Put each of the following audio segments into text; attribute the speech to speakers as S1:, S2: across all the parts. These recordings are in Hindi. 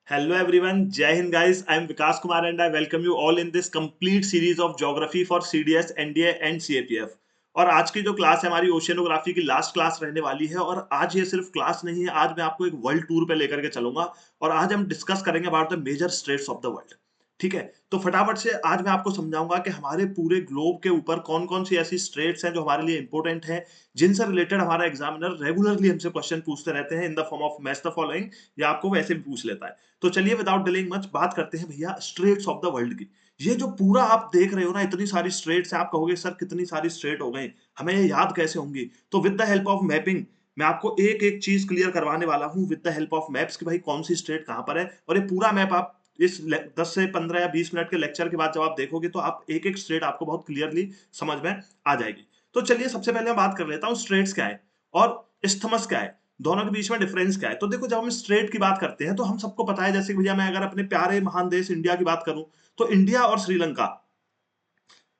S1: Hello everyone, Jai Hind guys. I am Vikas Kumar and I welcome you all in this complete series of geography for CDS, NDA and CAPF. और आज की जो क्लास है हमारी ओशियनोग्राफी की लास्ट क्लास रहने वाली है और आज ये सिर्फ क्लास नहीं है, आज मैं आपको एक वर्ल्ड टूर पे लेकर के चलूंगा और आज हम डिस्कस करेंगे about the major straits of the world. ठीक है, तो फटाफट से आज मैं आपको समझाऊंगा कि हमारे पूरे ग्लोब के ऊपर कौन कौन सी ऐसी स्ट्रेट्स हैं जो हमारे लिए इंपॉर्टेंट हैं, जिनसे रिलेटेड हमारा एग्जामिनर रेगुलरली हमसे क्वेश्चन पूछते रहते हैं in the form of match the following, या आपको वैसे भी पूछ लेता है। तो चलिए विदाउट डिलेइंग मच बात करते हैं भैया स्ट्रेट्स ऑफ द वर्ल्ड की। ये जो पूरा आप देख रहे हो ना, इतनी सारी स्ट्रेट्स हैं, आप कहोगे सर कितनी सारी स्ट्रेट हो गई, हमें ये याद कैसे होंगी? तो with the help of mapping मैं आपको एक एक चीज क्लियर करवाने वाला हूँ with the help of maps कि भाई कौन सी स्ट्रेट कहाँ पर है। और ये पूरा मैप आप इस 10 से 15 या 20 मिनट के लेक्चर के बाद जब आप देखोगे तो आप एक एक स्ट्रेट आपको बहुत क्लियरली समझ में आ जाएगी। तो चलिए सबसे पहले मैं बात कर लेता हूँ स्ट्रेट्स क्या है और इस्थमस क्या है, दोनों के बीच में डिफरेंस क्या है। तो देखो, जब हम स्ट्रेट की बात करते हैं तो हम सबको पता है, जैसे कि भैया मैं अगर अपने प्यारे महान देश इंडिया की बात करूं तो इंडिया और श्रीलंका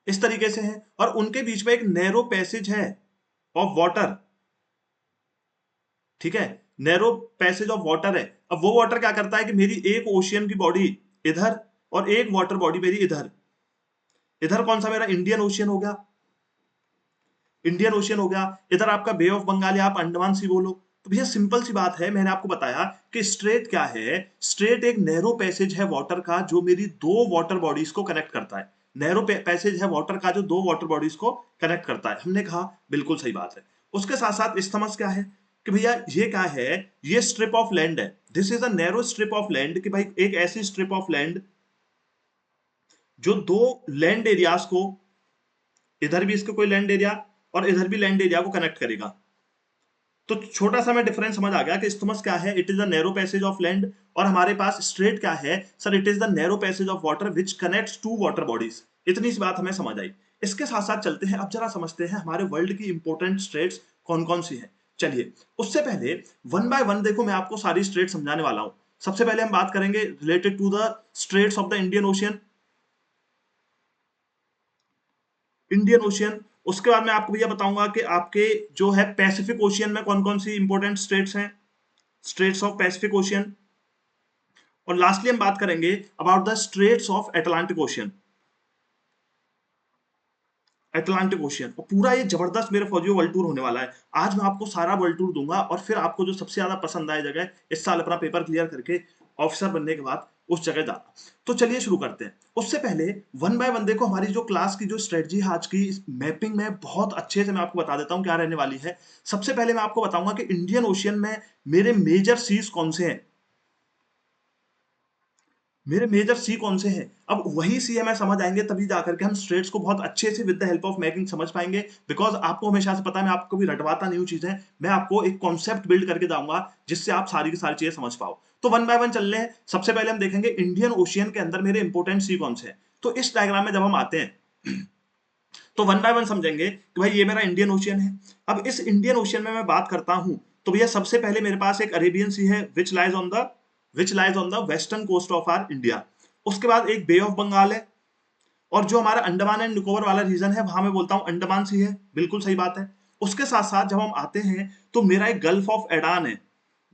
S1: इस तरीके से हैं और उनके बीच में एक नैरो पैसेज है ऑफ वाटर। ठीक है, नैरो पैसेज ऑफ वाटर है। अब वो वाटर क्या करता है कि मेरी एक ओशियन की बॉडी इधर और एक वाटर बॉडी मेरी इधर, इधर कौन सा मेरा इंडियन ओशियन हो गया, इंडियन ओशियन हो गया, इधर आपका बे ऑफ बंगाल या आप अंडमान सी बोलो। तो भैया सिंपल सी बात है, मैंने आपको बताया कि स्ट्रेट क्या है। स्ट्रेट एक नैरो पैसेज है वाटर का जो मेरी दो वाटर बॉडीज को कनेक्ट करता है। नैरो पैसेज है वाटर का जो दो वाटर बॉडीज को कनेक्ट करता है। हमने कहा बिल्कुल सही बात है। उसके साथ साथ इस्थमस क्या है कि भैया ये क्या है, ये स्ट्रिप ऑफ लैंड है। This is a narrow strip of land कि भाई एक ऐसी स्ट्रिप ऑफ लैंड जो दो लैंड एरियाज को, इधर भी इसका कोई लैंड एरिया और इधर भी लैंड एरिया को कनेक्ट करेगा। तो छोटा सा में डिफरेंस समझ आ गया कि इस्थमस क्या है, it is the narrow passage of land. और हमारे पास स्ट्रेट क्या है sir, it is the narrow passage of water which connects two water bodies. इतनी सी बात हमें समझ आई। इसके साथ साथ चलते हैं, अब जरा समझते हैं हमारे वर्ल्ड की इंपॉर्टेंट स्ट्रेट्स कौन कौन सी हैं। चलिए उससे पहले वन बाय वन देखो मैं आपको सारी स्ट्रेट समझाने वाला हूं। सबसे पहले हम बात करेंगे related to the straits of the Indian Ocean, Indian Ocean. उसके बाद मैं आपको भैया बताऊंगा कि आपके जो है पैसिफिक ओशियन में कौन कौन सी इंपॉर्टेंट स्टेट्स हैं, स्ट्रेट्स ऑफ पैसिफिक ओशियन। और लास्टली हम बात करेंगे about the straits of Atlantic Ocean, Atlantic Ocean. और पूरा ये जबरदस्त मेरे फौजियों वर्ल्ड टूर होने वाला है। आज मैं आपको सारा वर्ल्ड टूर दूंगा और फिर आपको जो सबसे ज्यादा पसंद आए जगह इस साल अपना पेपर क्लियर करके ऑफिसर बनने के बाद उस जगह जाना। तो चलिए शुरू करते हैं। उससे पहले वन बाय वन देखो हमारी जो क्लास की जो स्ट्रेटजी है आज की मैपिंग में बहुत अच्छे से मैं आपको बता देता हूं क्या रहने वाली है। सबसे पहले मैं आपको बताऊंगा कि इंडियन ओशियन में मेरे मेजर सीज कौन से हैं, मेरे मेजर सी कौन से हैं। अब वही सी हमें समझ आएंगे तभी जाकर के हम स्ट्रेट्स को बहुत अच्छे से with the help of mapping समझ पाएंगे। बिकॉज आपको हमेशा से पता है मैं आपको भी रटवाता नहीं हूँ चीजें, मैं आपको एक कॉन्सेप्ट बिल्ड करके जाऊंगा जिससे आप सारी की सारी चीजें समझ पाओ। तो वन बाय वन चल रहे हैं। सबसे पहले हम देखेंगे इंडियन ओशियन के अंदर मेरे इंपोर्टेंट सी कौन से हैं। तो इस डायग्राम में जब हम आते हैं तो वन बाय वन समझेंगे कि भाई ये मेरा इंडियन ओशियन है। अब इस इंडियन ओशियन में मैं बात करता हूं तो भैया सबसे पहले मेरे पास एक अरेबियन सी है which lies on the western coast of our India. उसके बाद एक बे ऑफ बंगाल है और जो हमारा अंडमान एंड निकोबार वाला रीजन है वहां मैं बोलता हूं अंडमान सी है, बिल्कुल सही बात है। उसके साथ साथ जब हम आते हैं तो मेरा एक गल्फ ऑफ एडान है,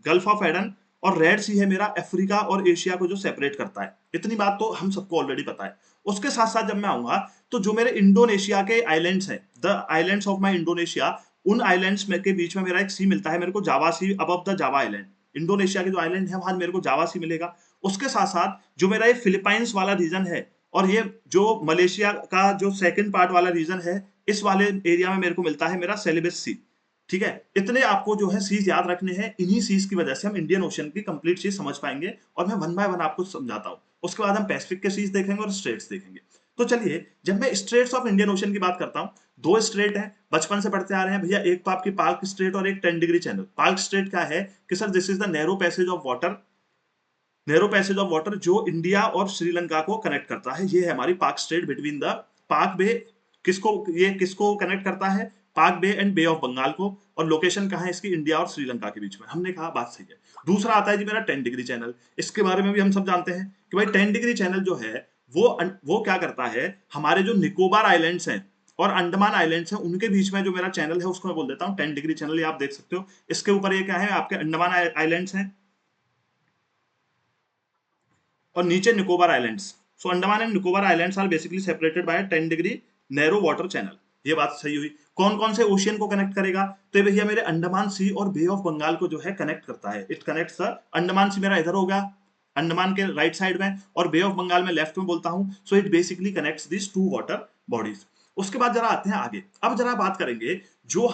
S1: गल्फ ऑफ एडन। और रेड सी है मेरा अफ्रीका और एशिया को जो सेपरेट करता है। इतनी बात तो हम सबको ऑलरेडी पता है। उसके साथ साथ जब मैं आऊंगा तो जो मेरे इंडोनेशिया के आइलैंड्स हैं, the islands of my Indonesia, उन आइलैंड्स में के बीच में मेरा एक सी मिलता है मेरे को, Java Sea above the Java island. Indonesia के जो आइलैंड है वहां मेरे को जावा सी मिलेगा। उसके साथ साथ जो मेरा ये फिलीपाइंस वाला रीजन है और ये जो मलेशिया का जो सेकंड पार्ट वाला रीजन है, इस वाले एरिया में मेरे को मिलता है मेरा सेलिबस सी। ठीक है, इतने आपको जो है सीज याद रखने हैं। इन्हीं सीज की वजह से हम इंडियन ओशन की कंप्लीट चीज समझ पाएंगे और मैं वन बाय वन आपको समझाता हूं। उसके बाद हम पैसिफिक के सीज देखेंगे और स्ट्रेट्स देखेंगे। तो चलिए, जब मैं स्ट्रेट्स ऑफ इंडियन ओशन की बात करता हूं, दो स्ट्रेट हैं बचपन से पढ़ते आ रहे हैं भैया, एक तो आपकी पार्क स्ट्रेट और एक 10 डिग्री चैनल। पार्क स्ट्रेट क्या है कि sir this is the narrow passage of water, narrow passage of water जो इंडिया और श्रीलंका को कनेक्ट करता है। ये है हमारी Palk Strait between the Palk Bay, किसको ये किसको कनेक्ट करता है, Palk Bay and Bay of Bengal को। और लोकेशन कहाँ है इसकी, इंडिया और श्रीलंका के बीच में। हमने कहा बात सही है। दूसरा आता है जी मेरा 10 डिग्री चैनल। इसके बारे में भी हम सब जानते हैं कि भाई 10 डिग्री चैनल जो है वो क्या करता है, हमारे जो निकोबार आइलैंड्स हैं और अंडमान आइलैंड्स हैं उनके बीच में जो मेरा चैनल है उसको मैं बोल देता हूँ 10 डिग्री चैनल। ये आप देख सकते हो। इसके ऊपर ये क्या है, आपके अंडमान आइलैंड्स हैं और नीचे Nicobar islands. So Andaman and Nicobar islands are basically separated by 10 degree narrow water channel. ये बात सही हुई। कौन कौन से ओशियन को कनेक्ट करेगा? तो ये भैया मेरे अंडमान सी और बे ऑफ बंगाल को जो है कनेक्ट करता है। इट कनेक्ट्स द अंडमान सी मेरा इधर होगा अंडमान के राइट साइड में, और बे ऑफ बंगाल में लेफ्ट में बोलता हूं। So it basically connects this two water bodies. उसके बाद जरा आते हैं आगे। अब जरा बात करेंगे जो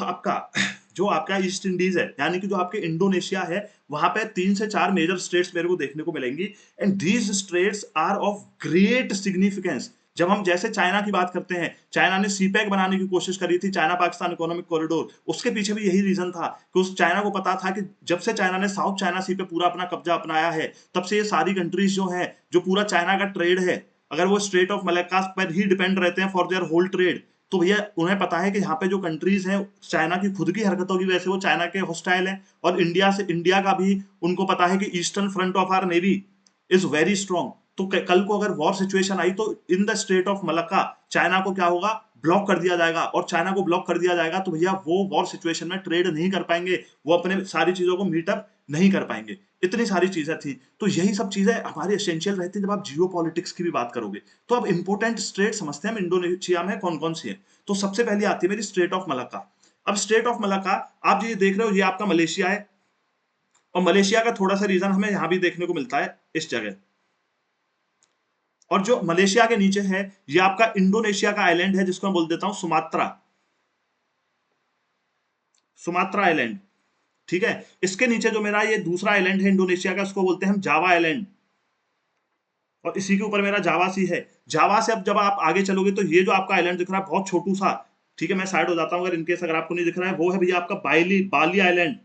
S1: आपका ईस्ट इंडीज है, यानी कि जो आपके इंडोनेशिया है, वहां पे 3 से 4 मेजर स्टेट्स मेरे को देखने को मिलेंगी। And these states are of great significance. जब हम जैसे चाइना की बात करते हैं, चाइना ने सीपैक बनाने की कोशिश करी थी, चाइना पाकिस्तान इकोनॉमिक कॉरिडोर, उसके पीछे भी यही रीजन था कि उस चाइना को पता था कि जब से चाइना ने साउथ चाइना सी पे पूरा अपना कब्जा अपनाया है, तब से ये सारी कंट्रीज जो हैं, जो पूरा चाइना का ट्रेड है, अगर वो स्ट्रेट ऑफ मलक्का पर ही डिपेंड रहते हैं फॉर देयर होल ट्रेड, तो भैया उन्हें पता है कि यहाँ पे जो कंट्रीज हैं, चाइना की खुद की हरकतों की वजह से वो चाइना के हॉस्टाइल हैं। और इंडिया का भी उनको पता है कि eastern front of our navy is very strong. तो कल को अगर वॉर सिचुएशन आई, तो in the straight of Malacca China को क्या होगा, ब्लॉक कर दिया जाएगा। और चाइना को ब्लॉक कर दिया जाएगा तो भैया वो वॉर सिचुएशन में ट्रेड नहीं कर पाएंगे, वो अपने सारी चीजों को मीटअप नहीं कर पाएंगे। इतनी सारी चीजें थी। तो यही सब चीजें हमारी एसेंशियल रहती है जब आप जियो पॉलिटिक्स की भी बात करोगे। तो अब इंपोर्टेंट स्टेट समझते हैं हम इंडोनेशिया में कौन कौन सी है। तो सबसे पहले आती है मेरी स्ट्रेट ऑफ मलक्का। अब स्ट्रेट ऑफ मलक्का आप ये देख रहे हो, ये आपका मलेशिया है, और मलेशिया का थोड़ा सा रीजन हमें यहां भी देखने को मिलता है इस जगह। और जो मलेशिया के नीचे है, ये आपका इंडोनेशिया का आइलैंड है, जिसको मैं बोल देता हूं सुमात्रा। सुमात्रा आइलैंड, ठीक है। इसके नीचे जो मेरा ये दूसरा आइलैंड है इंडोनेशिया का, उसको बोलते हैं हम जावा आइलैंड। और इसी के ऊपर मेरा जावा सी है। जावा से अब जब आप आगे चलोगे, तो ये जो आपका आइलैंड दिख रहा है बहुत छोटू सा, ठीक है, मैं साइड हो जाता हूं अगर इनकेस अगर आपको नहीं दिख रहा है, वो है भैया आपका बाली आइलैंड।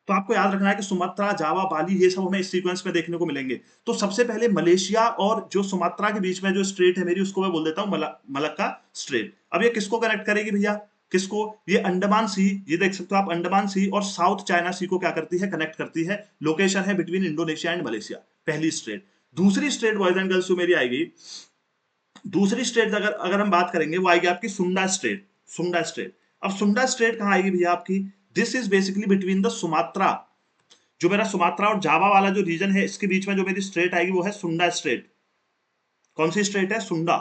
S1: तो आपको याद रखना है कि सुमात्रा, जावा, बाली, ये सब हमें इस सीक्वेंस में देखने को मिलेंगे। तो सबसे पहले मलेशिया और जो सुमात्रा के बीच में जो स्ट्रेट है मेरी, उसको मैं बोल देता हूं मलक्का स्ट्रेट। अब ये किसको कनेक्ट करेगी भैया? किसको? ये अंडमान सी, ये देख सकते हो आप, अंडमान सी और साउथ चाइना सी को क्या करती है, कनेक्ट करती है। लोकेशन है बिटवीन इंडोनेशिया एंड मलेशिया, पहली स्ट्रेट। दूसरी स्ट्रेट बॉयज एंड गर्ल्स जो मेरी आएगी, दूसरी स्ट्रेट अगर अगर हम बात करेंगे, वो आएगी आपकी सुंडा स्ट्रेट। सुंडा स्ट्रेट। अब सुंडा स्ट्रेट कहां आएगी भैया आपकी? This is basically between the Sumatra, जो मेरा सुमात्रा और जावा वाला जो रीजन है, इसके बीच में जो मेरी स्ट्रेट आएगी वो है सुंडा स्ट्रेट। कौन सी स्ट्रेट है? सुंडा,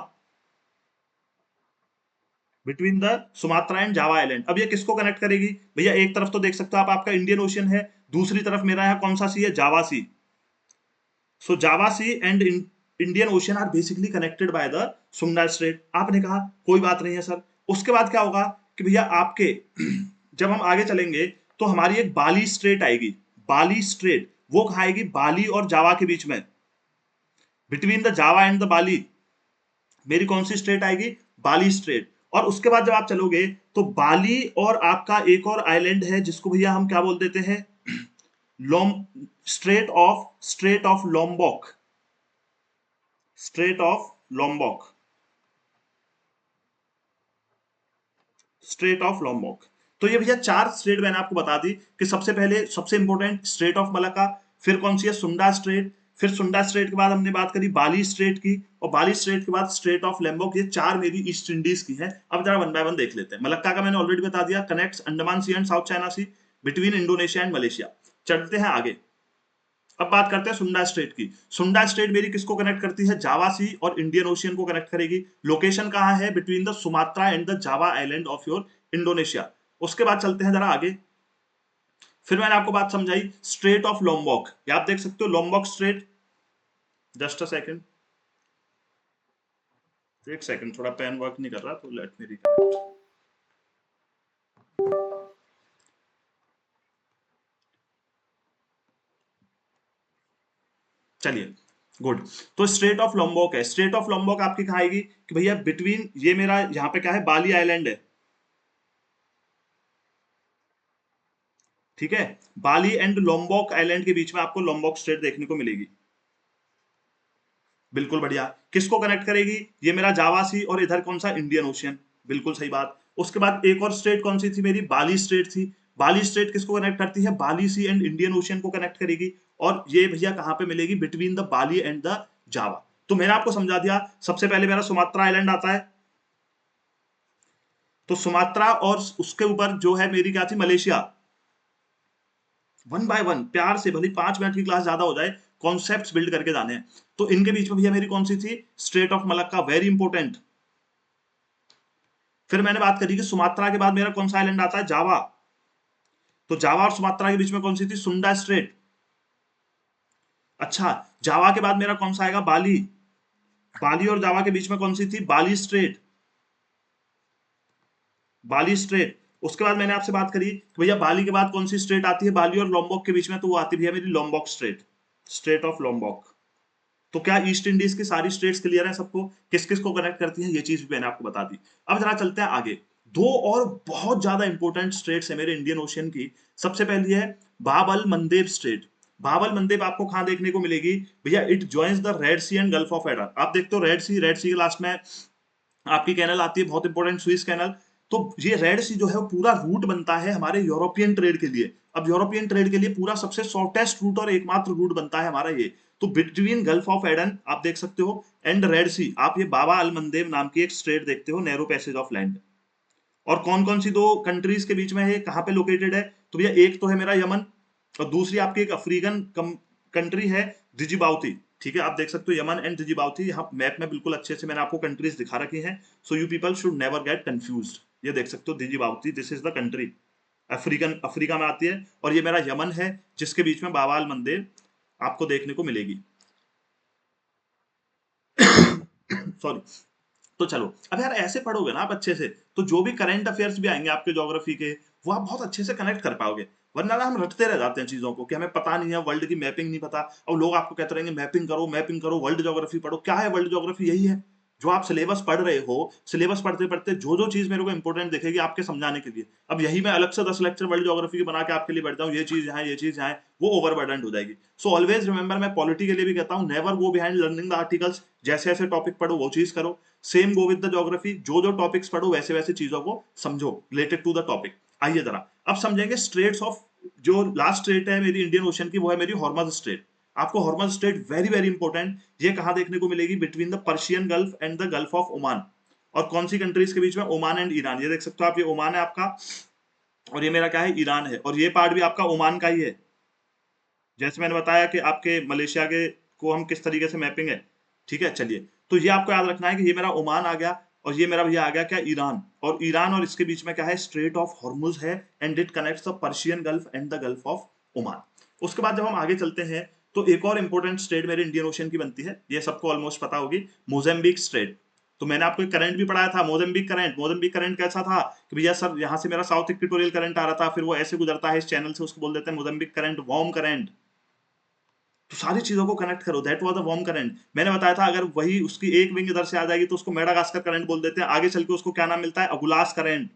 S1: between the Sumatra and Java island. अब ये किसको कनेक्ट करेगी भैया? एक तरफ तो देख सकते हो आप, आपका इंडियन ओशियन है, दूसरी तरफ मेरा यहाँ कौन सा सी है? Java Sea. So Java Sea and Indian Ocean are basically connected by the Sunda Strait. आपने कहा कोई बात नहीं है सर। उसके बाद क्या होगा कि भैया आपके जब हम आगे चलेंगे, तो हमारी एक बाली स्ट्रेट आएगी। बाली स्ट्रेट वो कहाँ आएगी? बाली और जावा के बीच में, between the Java and the Bali मेरी कौन सी स्ट्रेट आएगी? Bali Strait. और उसके बाद जब आप चलोगे, तो बाली और आपका एक और आइलैंड है, जिसको भैया हम क्या बोल देते हैं? लोम strait of Lombok. Strait of Lombok. Strait of Lombok. तो ये भैया 4 स्ट्रेट मैंने आपको बता दी कि सबसे पहले सबसे इंपॉर्टेंट स्ट्रेट ऑफ मलक्का, फिर कौन सी है? सुंडा स्ट्रेट। फिर सुंडा स्ट्रेट के बाद हमने बात करी बाली स्ट्रेट की, और बाली स्ट्रेट के बाद स्ट्रेट ऑफ लैम्बोक। ये 4 मेरी ईस्ट इंडीज की है। अब जरा वन बाय वन देख लेते हैं। मलक्का का मैंने ऑलरेडी बता दिया, connects Andaman Sea and South China Sea between Indonesia and Malaysia. चलते हैं आगे। अब बात करते हैं सुंडा स्ट्रेट की। सुंडा स्ट्रेट मेरी किसको कनेक्ट करती है? जावा सी और इंडियन ओशियन को कनेक्ट करेगी। लोकेशन कहां है? Between the Sumatra and the Java island of your Indonesia. उसके बाद चलते हैं जरा आगे। फिर मैंने आपको बात समझाई स्ट्रेट ऑफ लोम्बॉक, ये आप देख सकते हो लोम्बॉक स्ट्रेट। जस्ट अ सेकंड, एक सेकंड, थोड़ा पेन वर्क नहीं कर रहा, तो लेट मी रिकनेक्ट। चलिए, गुड। तो स्ट्रेट ऑफ लोम्बॉक है। स्ट्रेट ऑफ लोम्बॉक आपकी कहां आएगी कि भैया बिटवीन, ये मेरा यहाँ पे क्या है? बाली आइलैंड है, ठीक है। बाली एंड लोम्बॉक आइलैंड के बीच में आपको लोम्बॉक स्ट्रेट देखने को मिलेगी। बिल्कुल बढ़िया। किसको कनेक्ट करेगी? ये मेरा जावा सी और इधर कौन सा? Indian ocean. बिल्कुल सही बात। उसके बाद एक और स्ट्रेट कौन सी थी मेरी? बाली स्ट्रेट थी। बाली स्ट्रेट किसको कनेक्ट करती है? बाली सी एंड इंडियन ओशियन को कनेक्ट करेगी। और ये भैया कहां पे मिलेगी? Between the Bali and the Java. तो मैंने आपको समझा दिया। सबसे पहले मेरा सुमात्रा आइलैंड आता है, तो सुमात्रा और उसके ऊपर जो है मेरी क्या थी? मलेशिया। वन बाय वन प्यार से, भले 5 मिनट की क्लास ज्यादा हो जाए, कॉन्सेप्ट्स बिल्ड करके जाने हैं। तो इनके बीच में भैया मेरी कौन सी थी, straight of Malacca, very important. फिर मैंने बात करी कि सुमात्रा के बाद मेरा कौन सा आइलैंड आता है, जावा। तो जावा और सुमात्रा के बीच में कौन सी थी, सुंडा स्ट्रेट। अच्छा, जावा के बाद मेरा कौन सा आएगा, बाली। बाली और जावा के बीच में कौन सी थी, बाली स्ट्रेट। बाली स्ट्रेट। उसके बाद मैंने आपसे बात करी कि भैया बाली के बाद कौन सी स्ट्रेट आती है बाली और लॉम्बॉक के बीच में, तो वो आती है भैया मेरी लॉम्बॉक स्ट्रेट, स्ट्रेट ऑफ लॉम्बॉक। तो क्या ईस्ट इंडीज की सारी स्टेट्स क्लियर है सबको, किस किस को कनेक्ट करती हैं, ये चीज भी मैंने आपको बता दी। अब जरा चलते हैं आगे। दो और बहुत ज्यादा इंपॉर्टेंट स्टेट्स है मेरे इंडियन ओशियन की। सबसे पहली है बाब अल मंदेब स्टेट। बाब अल मंदेब आपको कहां देखने को मिलेगी भैया, it joins the Red Sea and Gulf of Aden. आप देखते हो रेड सी, रेड सी के लास्ट में आपकी कैनल आती है बहुत इंपॉर्टेंट, स्विस कैनल। तो ये रेड सी जो है वो पूरा रूट बनता है हमारे यूरोपियन ट्रेड के लिए। अब यूरोपियन ट्रेड के लिए पूरा सबसे शॉर्टेस्ट रूट और एकमात्र रूट बनता है हमारा ये। तो बिटवीन गल्फ ऑफ एडन आप देख सकते हो एंड रेड सी, आप ये बाबा अल मंदेब नाम की एक स्ट्रेट देखते हो, नैरो पैसेज ऑफ लैंड। और कौन कौन सी दो कंट्रीज के बीच में है, कहां पे लोकेटेड है, तो भैया एक तो है मेरा यमन, और दूसरी आपकी एक अफ्रीकन कंट्री है, डिजिबाउती। ठीक है, आप देख सकते हो यमन एंड डिजिबाउती, यहाँ मैप में बिल्कुल अच्छे से मैंने आपको कंट्रीज दिखा रखी हैं। So you people should never get confused. ये देख सकते हो Djibouti, this is the country, African, Africa में आती है। और ये मेरा यमन है जिसके बीच में बाबा अल मंदेब आपको देखने को मिलेगी। सॉरी। तो चलो, अब यार ऐसे पढ़ोगे ना आप अच्छे से, तो जो भी करंट अफेयर्स भी आएंगे आपके ज्योग्राफी के, वो आप बहुत अच्छे से कनेक्ट कर पाओगे। वरना ना हम रटते रह जाते हैं चीजों को कि हमें पता नहीं है, वर्ल्ड की मैपिंग नहीं पता, और लोग आपको कहते रहेंगे मैपिंग करो, वर्ल्ड ज्योग्राफी पढ़ो। क्या है वर्ल्ड ज्योग्राफी, यही है जो आप सिलेबस पढ़ रहे हो। सिलेबस पढ़ते पढ़ते जो जो चीज मेरे को इंपॉर्टेंट दिखेगी आपके समझाने के लिए, अब यही मैं अलग से 10 लेक्चर वर्ल्ड ज्योग्राफी के बना के आपके लिए बैठ जाऊं, ये चीज यहाँ, ये चीज यहाँ, वो ओवरबर्डन हो जाएगी। सो ऑलवेज रिमेंबर, मैं पॉलिटी के लिए भी कहता हूँ, never go behind learning the articles. जैसे ऐसे टॉपिक पढ़ो वो चीज करो। Same go with the geography, जो जो टॉपिक्स पढ़ो वैसे वैसे चीजों को समझो रिलेटेड टू द टॉपिक। आइए जरा अब समझेंगे स्ट्रेट्स ऑफ, जो लास्ट स्ट्रेट है मेरी इंडियन ओशन की, वो है मेरी हॉर्मज स्ट्रेट। आपको हॉर्मज स्ट्रेट वेरी वेरी इंपॉर्टेंट, ये कहां देखने को मिलेगी, between the Persian gulf and the gulf of Oman. और कौन सी कंट्रीज के बीच में, ओमान एंड ईरान। ये देख सकते हो आप, ये ओमान है आपका, और ये मेरा क्या है, ईरान है, और ये पार्ट भी आपका ओमान का ही है। जैसे मैंने बताया कि आपके मलेशिया के को हम किस तरीके से मैपिंग है। ठीक है, चलिए, तो ये आपको याद रखना है कि ये मेरा ओमान आ गया, और ये मेरा भैया आ गया क्या, ईरान। और ईरान और इसके बीच में क्या है, स्ट्रेट ऑफ हॉर्मुज है, and it connects the Persian gulf and the gulf of Oman. उसके बाद जब हम आगे चलते हैं, तो एक और इंपॉर्टेंट स्टेट मेरे इंडियन ओशन की बनती है, ये सबको ऑलमोस्ट पता होगी, मोजेम्बिक स्टेट। तो मैंने आपको एक करंट भी पढ़ाया था, मोजेम्बिक करंट। मोजेम्बिक करंट कैसा था कि भैया सर, यहाँ से मेरा साउथ इक्वेटोरियल करंट आ रहा था, फिर वो ऐसे गुजरता है इस चैनल से, उसको बोल देते हैं मोजेम्बिक करंट, वार्म करंट। तो सारी चीजों को कनेक्ट करो, that was the warm current. मैंने बताया था अगर वही उसकी एक विंग इधर से आ जाएगी तो उसको मेडागास्कर करंट बोल देते हैं, आगे चल के उसको क्या नाम मिलता है, अगुलास करंट।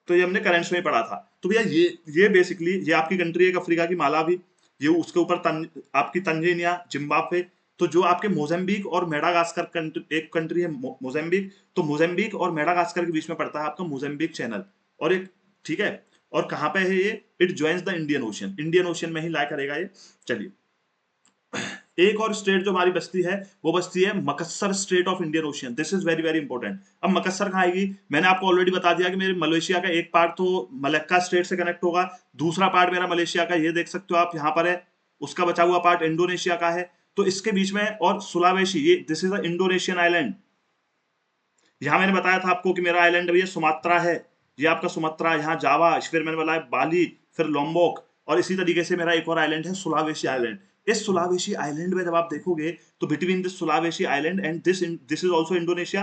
S1: तो ये हमने करंट्स में पढ़ा था। तो भैया ये बेसिकली, ये आपकी कंट्री एक अफ्रीका की माला भी, ये उसके ऊपर आपकी तंजानिया, जिम्बाब्वे। तो जो आपके मोजेम्बिक और मेडागास्कर एक कंट्री है मोजेम्बिक, तो मोजेम्बिक और मेडागास्कर के बीच में पड़ता है आपका मोजेम्बिक चैनल। और एक, ठीक है, और कहां पे है ये, it joins the Indian Ocean, Indian ocean में ही लाई करेगा ये। चलिए, एक और स्टेट जो हमारी बस्ती है, वो बस्ती है Makassar strait of Indian Ocean, this is very very important. अब मकस्सर कहाँ आएगी, मैंने आपको ऑलरेडी बता दिया कि मेरे मलेशिया का एक पार्ट तो मलक्का स्टेट से कनेक्ट होगा, दूसरा पार्ट मेरा मलेशिया का, ये देख सकते हो आप यहाँ पर है, उसका बचा हुआ पार्ट इंडोनेशिया का है। तो इसके बीच में, और सुलावेशी, ये this is a Indonesian island. यहाँ मैंने बताया था आपको कि मेरा आइलैंड भैया सुमात्रा है, ये आपका सुमात्रा, यहाँ जावा, फिर मैंने बताया बाली, फिर लोम्बोक, और इसी तरीके से मेरा एक और आइलैंड है सुलावेशी आइलैंड। इस सुलावेशी आइलैंड में जब आप देखोगे, तो between this सुलावेशी island and this is also Indonesia.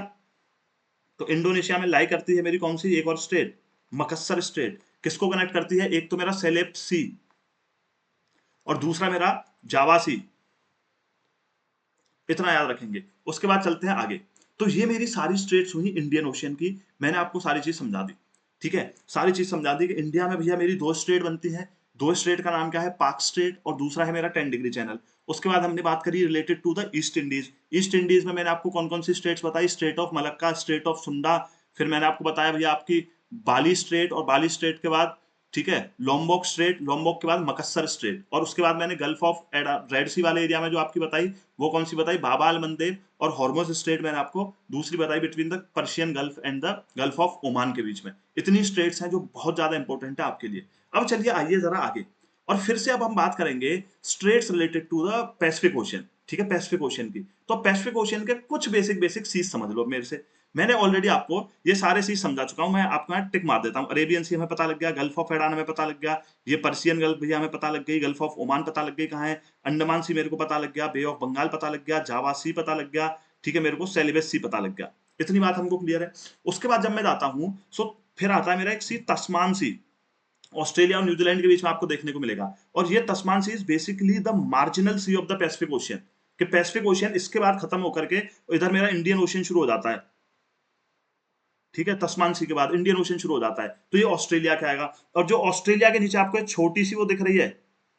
S1: तो इंडोनेशिया में लाई करती है मेरी कौन सी, एक और स्टेट, मकस्सर स्टेट। किसको कनेक्ट करती है, एक तो मेरा सेलेप सी, और दूसरा मेरा जावा सी। इतना याद रखेंगे। उसके बाद चलते हैं आगे। तो ये मेरी सारी स्टेट्स हुई इंडियन ओशियन की, मैंने आपको सारी चीज समझा दी। ठीक है, सारी चीज समझा दी कि इंडिया में भैया मेरी दो स्टेट बनती हैं। दो स्टेट का नाम क्या है, पाक स्टेट, और दूसरा है मेरा 10 डिग्री चैनल। उसके बाद हमने बात करी related to the East Indies. East Indies में मैंने आपको कौन कौन सी स्टेट्स बताई, state of Malacca, state of Sunda, फिर मैंने आपको बताया भैया आपकी बाली स्टेट, और बाली स्टेट के बाद, ठीक है, लोम्बोक स्ट्रेट, लोम्बोक के बाद मकस्सर स्ट्रेट, और उसके बाद मैंने गल्फ ऑफ रेड सी वाले एरिया में जो आपकी बताई, वो कौन सी बताई, बाबा अल मंदेब, और हॉर्मोज स्ट्रेट मैंने आपको दूसरी बताई, between the Persian gulf and the gulf of Oman के बीच में। इतनी स्ट्रेट्स हैं जो बहुत ज्यादा इंपॉर्टेंट है आपके लिए। अब चलिए आइए जरा आगे, और फिर से अब हम बात करेंगे straits related to the Pacific Ocean. ठीक है, पैसिफिक ओशियन की, तो पैसिफिक ओशियन के कुछ बेसिक बेसिक चीज समझ लो मेरे से। मैंने ऑलरेडी आपको ये सारे चीज समझा चुका हूं, मैं आपको यहाँ टिक मार देता हूँ। अरेबियन सी हमें पता लग गया, गल्फ ऑफ एडान हमें पता लग गया, ये पर्सियन गल्फ भी हमें पता लग गई, गल्फ ऑफ ओमान पता लग गई कहाँ है, अंडमान सी मेरे को पता लग गया, बे ऑफ बंगाल पता लग गया, जावा सी पता लग गया, ठीक है, मेरे को सेलिबस सी पता लग गया। इतनी बात हमको क्लियर है। उसके बाद जब मैं जाता हूँ, सो फिर आता है मेरा एक सी, तस्मान सी, ऑस्ट्रेलिया और न्यूजीलैंड के बीच में आपको देखने को मिलेगा। और ये Tasman Sea is basically the marginal sea of the Pacific Ocean, कि पैसिफिक ओशियन इसके बाद खत्म होकर के इधर मेरा इंडियन ओशियन शुरू हो जाता है। ठीक है, तस्मान सी के बाद इंडियन ओशियन शुरू हो जाता है, तो ये ऑस्ट्रेलिया का आएगा। और जो ऑस्ट्रेलिया के नीचे आपको एक छोटी सी वो दिख रही है,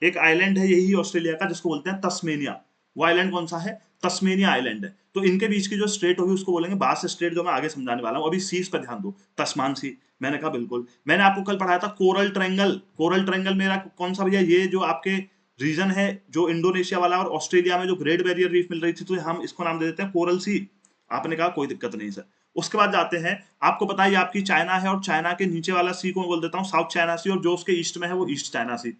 S1: एक आइलैंड है, यही ऑस्ट्रेलिया का, जिसको बोलते हैं तस्मेनिया। वो आइलैंड कौन सा है? तस्मेनिया आइलैंड है। तो इनके बीच की जो स्ट्रेट होगी उसको बोलेंगे बास स्ट्रेट, जो मैं आगे समझाने वाला हूँ। अभी सीज पर ध्यान दो, तस्मान सी, मैंने कहा बिल्कुल। मैंने आपको कल पढ़ाया था कोरल ट्रायंगल। कोरल ट्रायंगल मेरा कौन सा भैया? ये जो आपके रीजन है, जो इंडोनेशिया वाला और ऑस्ट्रेलिया में जो ग्रेट बैरियर रीफ मिल रही थी, तो हम इसको नाम दे देते हैं कोरल सी। आपने कहा कोई दिक्कत नहीं सर। उसके बाद जाते हैं, आपको पता है ये आपकी चाइना है, और चाइना के नीचे वाला सी को मैं बोल देता हूँ साउथ चाइना सी, और जो उसके ईस्ट में है वो ईस्ट चाइना सी।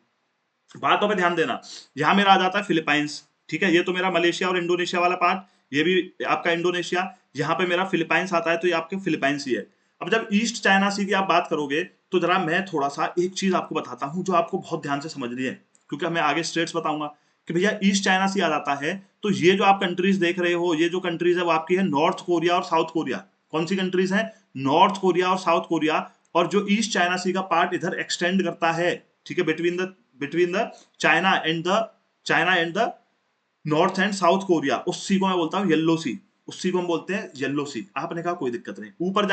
S1: बातों पे ध्यान देना, यहाँ मेरा आ जाता है फिलीपाइंस। ठीक है, ये तो मेरा मलेशिया और इंडोनेशिया वाला पार्ट, ये भी आपका इंडोनेशिया। यहाँ पे मेरा फिलीपाइंस आता है, तो ये आपके फिलीपाइंस ही है। अब जब ईस्ट चाइना सी की आप बात करोगे, तो जरा मैं थोड़ा सा एक चीज आपको बताता हूँ जो आपको बहुत ध्यान से समझनी है, क्योंकि मैं आगे स्टेट्स बताऊंगा कि भैया ईस्ट चाइना सी आ जाता है। तो ये जो आप कंट्रीज देख रहे हो, ये जो कंट्रीज है वो आपकी है नॉर्थ कोरिया और साउथ कोरिया। कौन सी कंट्रीज है? नॉर्थ कोरिया और साउथ कोरिया। और जो ईस्ट चाइना सी का पार्ट इधर एक्सटेंड करता है, ठीक है, between the China and the north and south Korea, उस सी को मैं बोलता हूँ येलो सी। उस सी को हम बोलते हैं येलो सी। आपने कहा कोई दिक्कत नहीं। ऊपर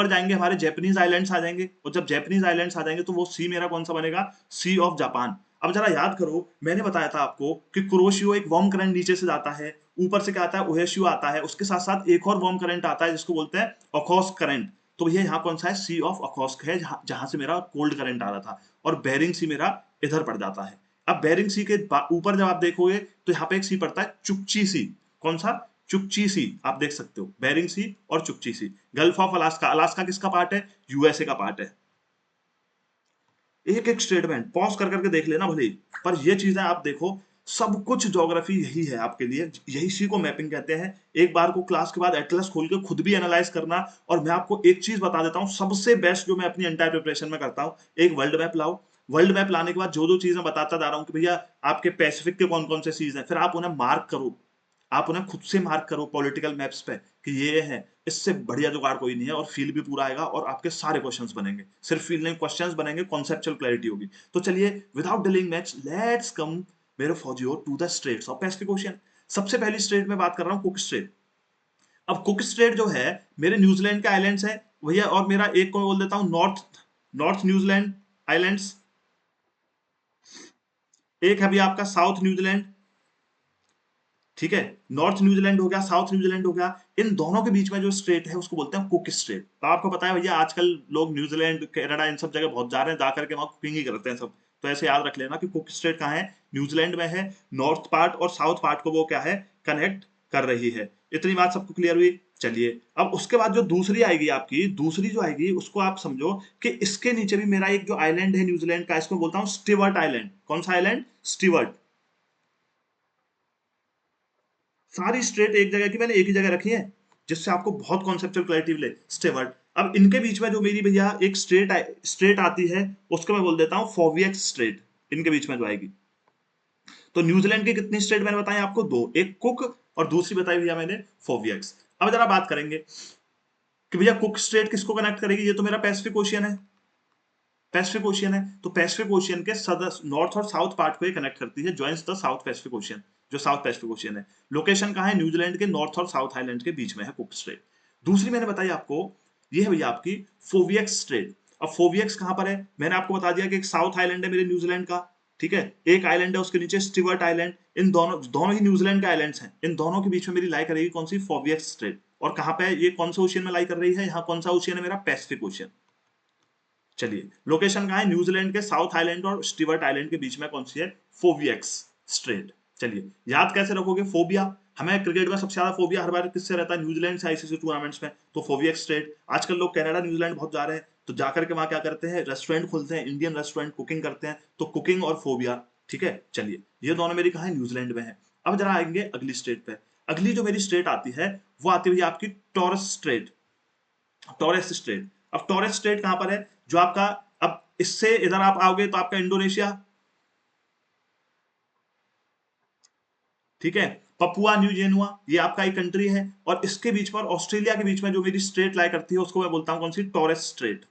S1: जाएंगे हमारे जैपनीज आइलैंड्स आ जाएंगे, और जब जैपनीज आइलैंड्स आ जाएंगे तो वो सी मेरा कौन सा बनेगा? सी ऑफ जापान। अब जरा याद करो, मैंने बताया था आपको कि कुरोशियो एक वार्म करंट नीचे से जाता है, ऊपर से क्या आता है? ओहेशियो आता है, उसके साथ साथ एक और वार्म करंट आता है जिसको बोलते हैं ओखोस्क करंट। तो भैया यहाँ कौन सा है? सी ऑफ ओखोस्क है, जहां से मेरा कोल्ड करंट आ रहा था। और बेरिंग सी मेरा इधर पड़ जाता है। अब बेरिंग सी के ऊपर जब आप देखोगे, तो यहाँ पे एक सी पड़ता है चुकची सी। कौन सा? चुकची सी। आप देख सकते हो बेरिंग सी और चुकची सी। गल्फ ऑफ अलास्का, अलास्का किसका पार्ट है? यूएसए का पार्ट है। एक एक स्टेटमेंट पॉज कर करके देख लेना भले ही, पर ये चीजें आप देखो, सब कुछ ज्योग्राफी यही है आपके लिए, यही सी को मैपिंग कहते हैं। एक बार को क्लास के बाद एटलस खोल के खुद भी एनालाइज करना। और मैं आपको एक चीज बता देता हूँ, सबसे बेस्ट जो मैं अपनी एंटायर प्रिपरेशन में करता हूँ, एक वर्ल्ड मैप लाओ। वर्ल्ड मैप लाने के बाद जो जो चीजें बताता जा रहा हूँ कि भैया आपके पैसिफिक के कौन कौन से सीज हैं, फिर आप उन्हें मार्क करो। आप उन्हें खुद से मार्क करो पॉलिटिकल मैप्स पे कि ये है। इससे बढ़िया जुगाड़ कोई नहीं है, और फील भी पूरा आएगा, और आपके सारे क्वेश्चंस बनेंगे। सिर्फ फील नहीं, क्वेश्चंस बनेंगे, कॉन्सेप्चुअल क्लैरिटी होगी। तो चलिए without dealing much, let's come मेरे फौजियों to the straits of Pacific Ocean. सबसे पहली स्ट्रेट में बात कर रहा हूँ, कुक स्ट्रेट। अब कुक स्ट्रेट जो है, मेरे न्यूजीलैंड के आइलैंड्स है भैया, और मेरा एक को मैं बोल देता हूँ नॉर्थ नॉर्थ न्यूजीलैंड आइलैंड्स। एक है भैया आपका साउथ न्यूजीलैंड। ठीक है, नॉर्थ न्यूजीलैंड हो गया, साउथ न्यूजीलैंड हो गया। इन दोनों के बीच में जो स्ट्रेट है उसको बोलते हैं कुक स्ट्रेट। तो आपको पता है भैया आजकल लोग न्यूजीलैंड कनाडा इन सब जगह बहुत जा रहे हैं, जाकर के वहां कुकिंग ही करते हैं सब। तो ऐसे याद रख लेना कि कुक स्ट्रेट कहाँ है? न्यूजीलैंड में है। नॉर्थ पार्ट और साउथ पार्ट को वो क्या है? कनेक्ट कर रही है। इतनी बात सबको क्लियर हुई? चलिए, अब उसके बाद जो दूसरी आएगी आपकी, दूसरी जो आएगी उसको आप समझो कि इसके नीचे भी मेरा एक जो आइलैंड है न्यूजीलैंड का, इसको बोलता हूँ स्टीवर्ट आइलैंड। कौन सा आइलैंड? स्टीवर्ट। सारी स्ट्रेट एक जगह की मैंने एक ही जगह रखी है, जिससे आपको बहुत कॉन्सेप्चुअल क्लैरिटी मिले। स्टेवर्ट। अब इनके बीच में जो मेरी भैया एक स्ट्रेट आती है, उसको मैं बोल देता हूँ फोवियक्स स्ट्रेट। इनके बीच में जो आएगी, तो न्यूजीलैंड की कितनी स्ट्रेट मैंने बताई आपको? दो, एक कुक और दूसरी बताई भैया मैंने फोवियक्स। अब जरा बात करेंगे कि भैया कुक स्ट्रेट किसको कनेक्ट करेगी? ये तो मेरा पैसिफिक ओशियन है। पैसिफिक ओशियन है, तो पैसिफिक ओशियन के सदर नॉर्थ और साउथ पार्ट को ये कनेक्ट करती है, joins the south Pacific ocean. जो साउथ पैसिफिक ओशियन है, लोकेशन कहाँ है? न्यूजीलैंड के नॉर्थ और साउथ आइलैंड के बीच में है कुक स्ट्रेट। दूसरी मैंने बताई आपको, ये है भैया आपकी फोवियक्स स्ट्रेट। अब फोवियक्स कहाँ पर है? मैंने आपको बता दिया कि एक साउथ आइलैंड है मेरे न्यूजीलैंड का। ठीक है, एक आइलैंड है उसके नीचे स्टीवर्ट आइलैंड। इन दोनों दोनों ही न्यूजीलैंड के आइलैंड्स हैं। इन दोनों के बीच में मेरी लाई करेगी कौन सी? फोवियक्स स्ट्रेट। और कहाँ पे है ये? कौन सा ओशियन में लाई कर रही है? यहाँ कौन सा ओशियन है मेरा? Pacific ocean. चलिए, लोकेशन कहाँ है? न्यूजीलैंड के साउथ आइलैंड और स्टीवर्ट आइलैंड के बीच में कौन सी है? फोवियक्स स्ट्रेट। चलिए, याद कैसे रखोगे? फोबिया। हमें क्रिकेट में सबसे ज्यादा फोबिया हर बार किससे रहता है? न्यूजीलैंड से आईसीसी टूर्नामेंट्स में। तो फोवियक्स स्ट्रेट। आजकल लोग कनाडा न्यूजीलैंड बहुत जा रहे हैं, तो जाकर के वहां क्या करते हैं, रेस्टोरेंट खोलते हैं, इंडियन रेस्टोरेंट, कुकिंग करते हैं, तो कुकिंग और फोबिया। ठीक है, चलिए ये दोनों मेरी कहा है न्यूजीलैंड में है। अब जरा आएंगे अगली स्टेट पे। अगली जो मेरी स्टेट आती है वो आती है आपकी टॉरस स्टेट, टॉरेस स्ट्रेट। अब टॉरेस स्ट्रेट कहां पर है, जो आपका, अब इससे इधर आप आओगे तो आपका इंडोनेशिया, ठीक है, पपुआ न्यू गिनिया ये आपका एक कंट्री है, और इसके बीच पर ऑस्ट्रेलिया के बीच में जो मेरी स्ट्रेट लाई करती है उसको मैं बोलता हूं कौन सी, टॉरेस स्ट्रेट।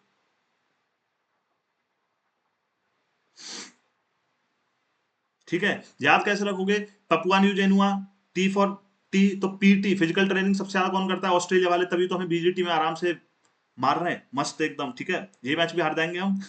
S1: ठीक है, याद कैसे रखोगे, Papua new Guinea, T for T, तो पीटी फिजिकल ट्रेनिंग सबसे ज्यादा कौन करता है, ऑस्ट्रेलिया वाले, तभी तो हमें बीजीटी में आराम से मार रहे हैं मस्त एकदम। ठीक है, ये मैच भी हार जाएंगे हम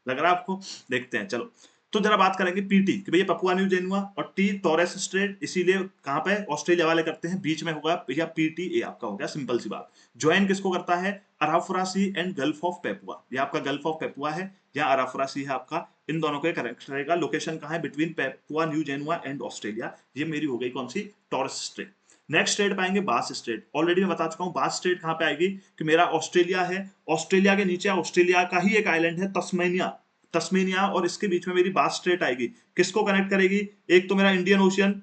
S1: लग रहा है आपको, देखते हैं चलो। तो जरा बात करेंगे पीटी कि भैया पपुआ न्यू गिनिया और टी टॉरेस स्ट्रेट, इसीलिए कहां पे ऑस्ट्रेलिया वाले करते हैं, बीच में होगा भैया पीटी, ए आपका हो गया, सिंपल सी बात। ज्वाइन किसको करता है, अराफुरा सी एंड गल्फ ऑफ पेपुआ, ये आपका गल्फ ऑफ पेपुआ है या अराफुरा सी है आपका, इन दोनों को कनेक्ट रहेगा। लोकेशन कहां है, between Papua New Guinea and Australia. ये मेरी हो गई कौन सी, टॉरेस स्ट्रेट। नेक्स्ट स्टेट पाएंगे बास स्टेट, ऑलरेडी मैं बता चुका हूं बास स्टेट कहां पे आएगी, कि मेरा ऑस्ट्रेलिया है, ऑस्ट्रेलिया के नीचे ऑस्ट्रेलिया का ही एक आइलैंड है तस्मेनिया, तस्मेनिया, और इसके बीच में मेरी बास स्ट्रेट आएगी, किसको कनेक्ट करेगी, एक तो मेरा इंडियन ओशियन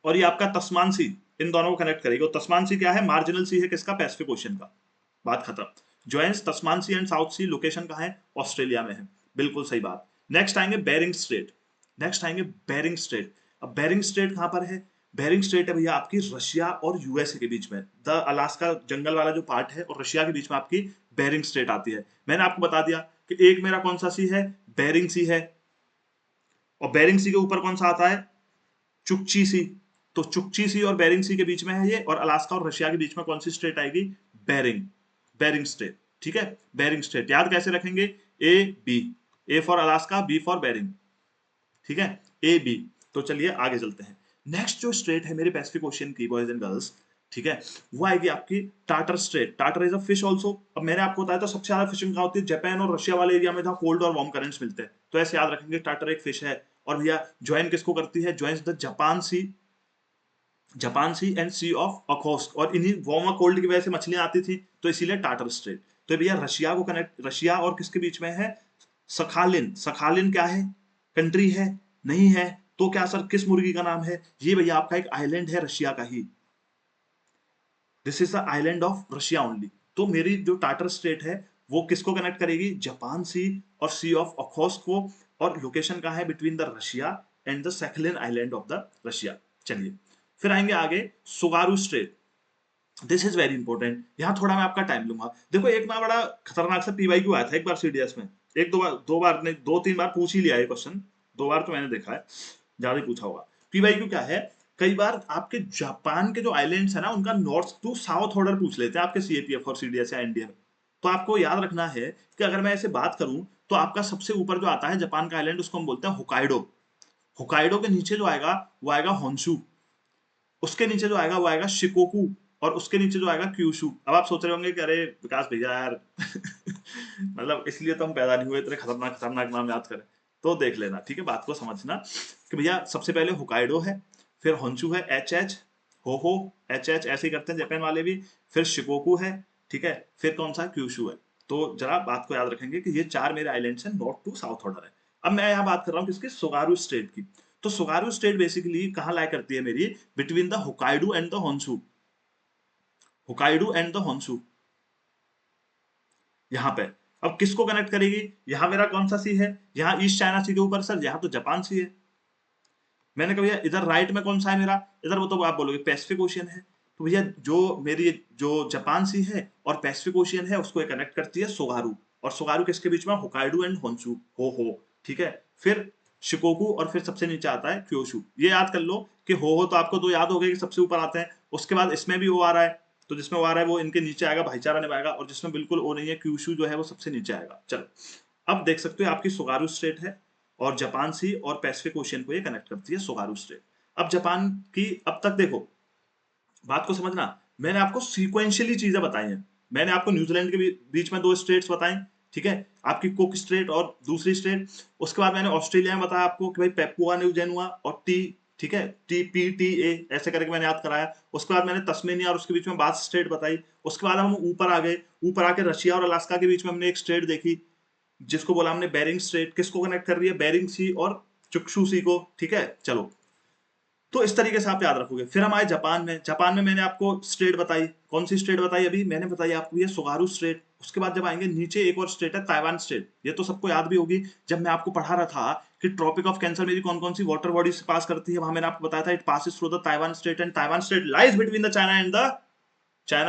S1: और ये आपका तस्मान सी, इन दोनों को कनेक्ट करेगी। और तस्मान सी क्या है, मार्जिनल सी है किसका, पैसिफिक ओशियन का, बात खत्म। Joins Tasman Sea and South Sea, location कहां है, ऑस्ट्रेलिया में है, बिल्कुल सही बात। नेक्स्ट आएंगे बेरिंग स्ट्रेट, नेक्स्ट आएंगे बेरिंग स्ट्रेट। अब बेरिंग स्ट्रेट कहां पर है, बेरिंग स्ट्रेट है भैया आपकी रशिया और यूएसए के बीच में, द अलास्का जंगल वाला जो पार्ट है और रशिया के बीच में आपकी बेरिंग स्ट्रेट आती है। मैंने आपको बता दिया कि एक मेरा कौन सा सी है, बेरिंग सी है, और बेरिंग सी के ऊपर कौन सा आता है, चुकची सी। तो चुकची सी और बेरिंग सी के बीच में है ये, और अलास्का और रशिया के बीच में कौन सी स्टेट आएगी, बेरिंग, बेरिंग स्टेट। ठीक है, बेरिंग स्टेट याद कैसे रखेंगे, A B, A for Alaska, B for Bering, ठीक है, ए बी। तो चलिए आगे चलते हैं। नेक्स्ट जो स्टेट है मेरे पैसिफिक ओशियन की बॉयज एंड गर्ल्स, ठीक है, वो आएगी आपकी tartar straight. Tartar is a fish also. अब मैंने आपको बताया तो सबसे ज्यादा फिशिंग कहाँ होती है, जापान और रशिया वाले एरिया में जहाँ कोल्ड और वार्म करंट्स मिलते हैं, तो ऐसे याद रखेंगे टाटर एक फिश है। और भैया ज्वाइन किसको करती है, join the Japan Sea, Japan Sea and Sea of Okhotsk, और इन्हीं वार्म कोल्ड की वजह से मछलियां आती थी, तो इसीलिए टाटर स्ट्रेट। तो भैया रशिया को कनेक्ट, रशिया और किसके बीच में है, सखालिन। सखालिन क्या है, कंट्री है, नहीं है, तो क्या सर किस मुर्गी का नाम है, ये भैया आपका एक आइलैंड है रशिया का ही, this is the island of Russia only. तो मेरी जो टाटर स्टेट है वो किसको कनेक्ट करेगी, जापान सी और सी ऑफ अखोस्ट को, और लोकेशन कहाँ है, between the Russia and the Sakhalin island of the Russia. चलिए फिर आएंगे आगे, Tsugaru Strait, this is very important, यहाँ थोड़ा मैं आपका टाइम लूंगा। देखो एक ना बड़ा खतरनाक सा पीवाई क्यू आया था एक बार सीडीएस में, एक दो बार नहीं, दो तीन बार पूछ ही लिया ये क्वेश्चन, दो बार तो मैंने देखा है, ज्यादा ही पूछा होगा। पीवाई क्यू क्या है, कई बार आपके जापान के जो आइलैंड्स है ना उनका नॉर्थ टू साउथ ऑर्डर पूछ लेते हैं आपके सीएपीएफ और सीडीएस या एनडीए में। तो आपको याद रखना है कि अगर मैं ऐसे बात करूं तो आपका सबसे ऊपर जो आता है जापान का आइलैंड उसको हम बोलते हैं होकाइडो। होकाइडो के नीचे जो आएगा वो आएगा होन्शु, उसके नीचे जो आएगा वो आएगा शिकोकू, और उसके नीचे जो आएगा क्यूशु। अब आप सोच रहे होंगे कि अरे विकास भैया यार मतलब इसलिए तो हम पैदा नहीं हुए इतने खतरनाक खतरनाक नाम याद करें। तो देख लेना, ठीक है, बात को समझना कि भैया सबसे पहले हुकाइडो है, फिर होन्शु है, एच एच, हो एच एच ऐसे ही करते हैं जापान वाले भी, फिर शिकोकू है, ठीक है, फिर कौन सा क्यूशु है। तो जरा बात को याद रखेंगे कि ये चार मेरे आइलैंड्स हैं, नॉर्थ टू साउथ ऑर्डर है। अब मैं यहाँ बात कर रहा हूँ किसकी, सोगारू स्टेट की। तो सोगारू स्टेट बेसिकली कहाँ लाई करती है मेरी, between the Hokkaido and the Honshu, Hokkaido and the Honshu, यहाँ पे। अब किसको कनेक्ट करेगी, यहाँ मेरा कौन सा सी है, यहाँ ईस्ट चाइना सी के ऊपर, सर यहाँ तो जापान सी है। मैंने कहा भैया इधर राइट में कौन सा है मेरा, इधर वो तो आप बोलोगे पैसिफिक ओशियन है। तो भैया जो मेरी जो जापान सी है और पैसिफिक ओशियन है उसको कनेक्ट करती है सोगारू, और सोगारू किसके बीच में, होकाइडो एंड होन्शु, हो, ठीक है। फिर शिकोकू, और फिर सबसे नीचे आता है क्योशु। ये याद कर लो कि हो तो आपको तो याद हो गया कि सबसे ऊपर आते हैं, उसके बाद इसमें भी वो आ रहा है, तो जिसमें वो आ रहा है वो इनके नीचे आएगा, भाईचारा निभाएगा, और जिसमें बिल्कुल वो नहीं है क्यूशु जो है वो सबसे नीचे आएगा। चलो अब देख सकते हो आपकी सोगारू स्टेट है, और जापान सी और पैसिफिक ओशियन को ये कनेक्ट करती है सोगारू स्टेट। अब जापान की, अब तक देखो बात को समझना, मैंने आपको सीक्वेंशियली चीजें बताई हैं। मैंने आपको न्यूजीलैंड के बीच में दो स्टेट्स बताई, ठीक है, आपकी कुक स्टेट और दूसरी स्टेट। उसके बाद मैंने ऑस्ट्रेलिया में बताया आपको कि भाई पेपुआ न्यू गिनिया और टी, ठीक है, TPTA ऐसे करके मैंने याद कराया। उसके बाद मैंने तस्मेनिया और उसके बीच में बास स्ट्रेट बताई। उसके बाद हम ऊपर आ गए, ऊपर आके रशिया और अलास्का के बीच में हमने एक स्ट्रेट देखी जिसको बोला हमने बेरिंग स्ट्रेट। किसको कनेक्ट कर रही है? बेरिंग सी और चुक्शू सी को। ठीक है, चलो, तो इस तरीके से आप याद रखोगे। फिर हम आए जापान में। जापान में मैंने आपको स्ट्रेट बताई। कौन सी स्ट्रेट बताई? अभी मैंने बताई आपको ये सुगारू स्ट्रेट। उसके बाद जब आएंगे नीचे, एक और स्ट्रेट है ताइवान स्ट्रेट। ये तो सबको याद भी होगी, जब मैं आपको पढ़ा रहा था कि ट्रॉपिक ऑफ कैंसर मेरी कौन कौन सी वाटर बॉडी से पास करती है, वहां मैंने आपको बताया था it passes through the Taiwan straight and Taiwan straight lies between the China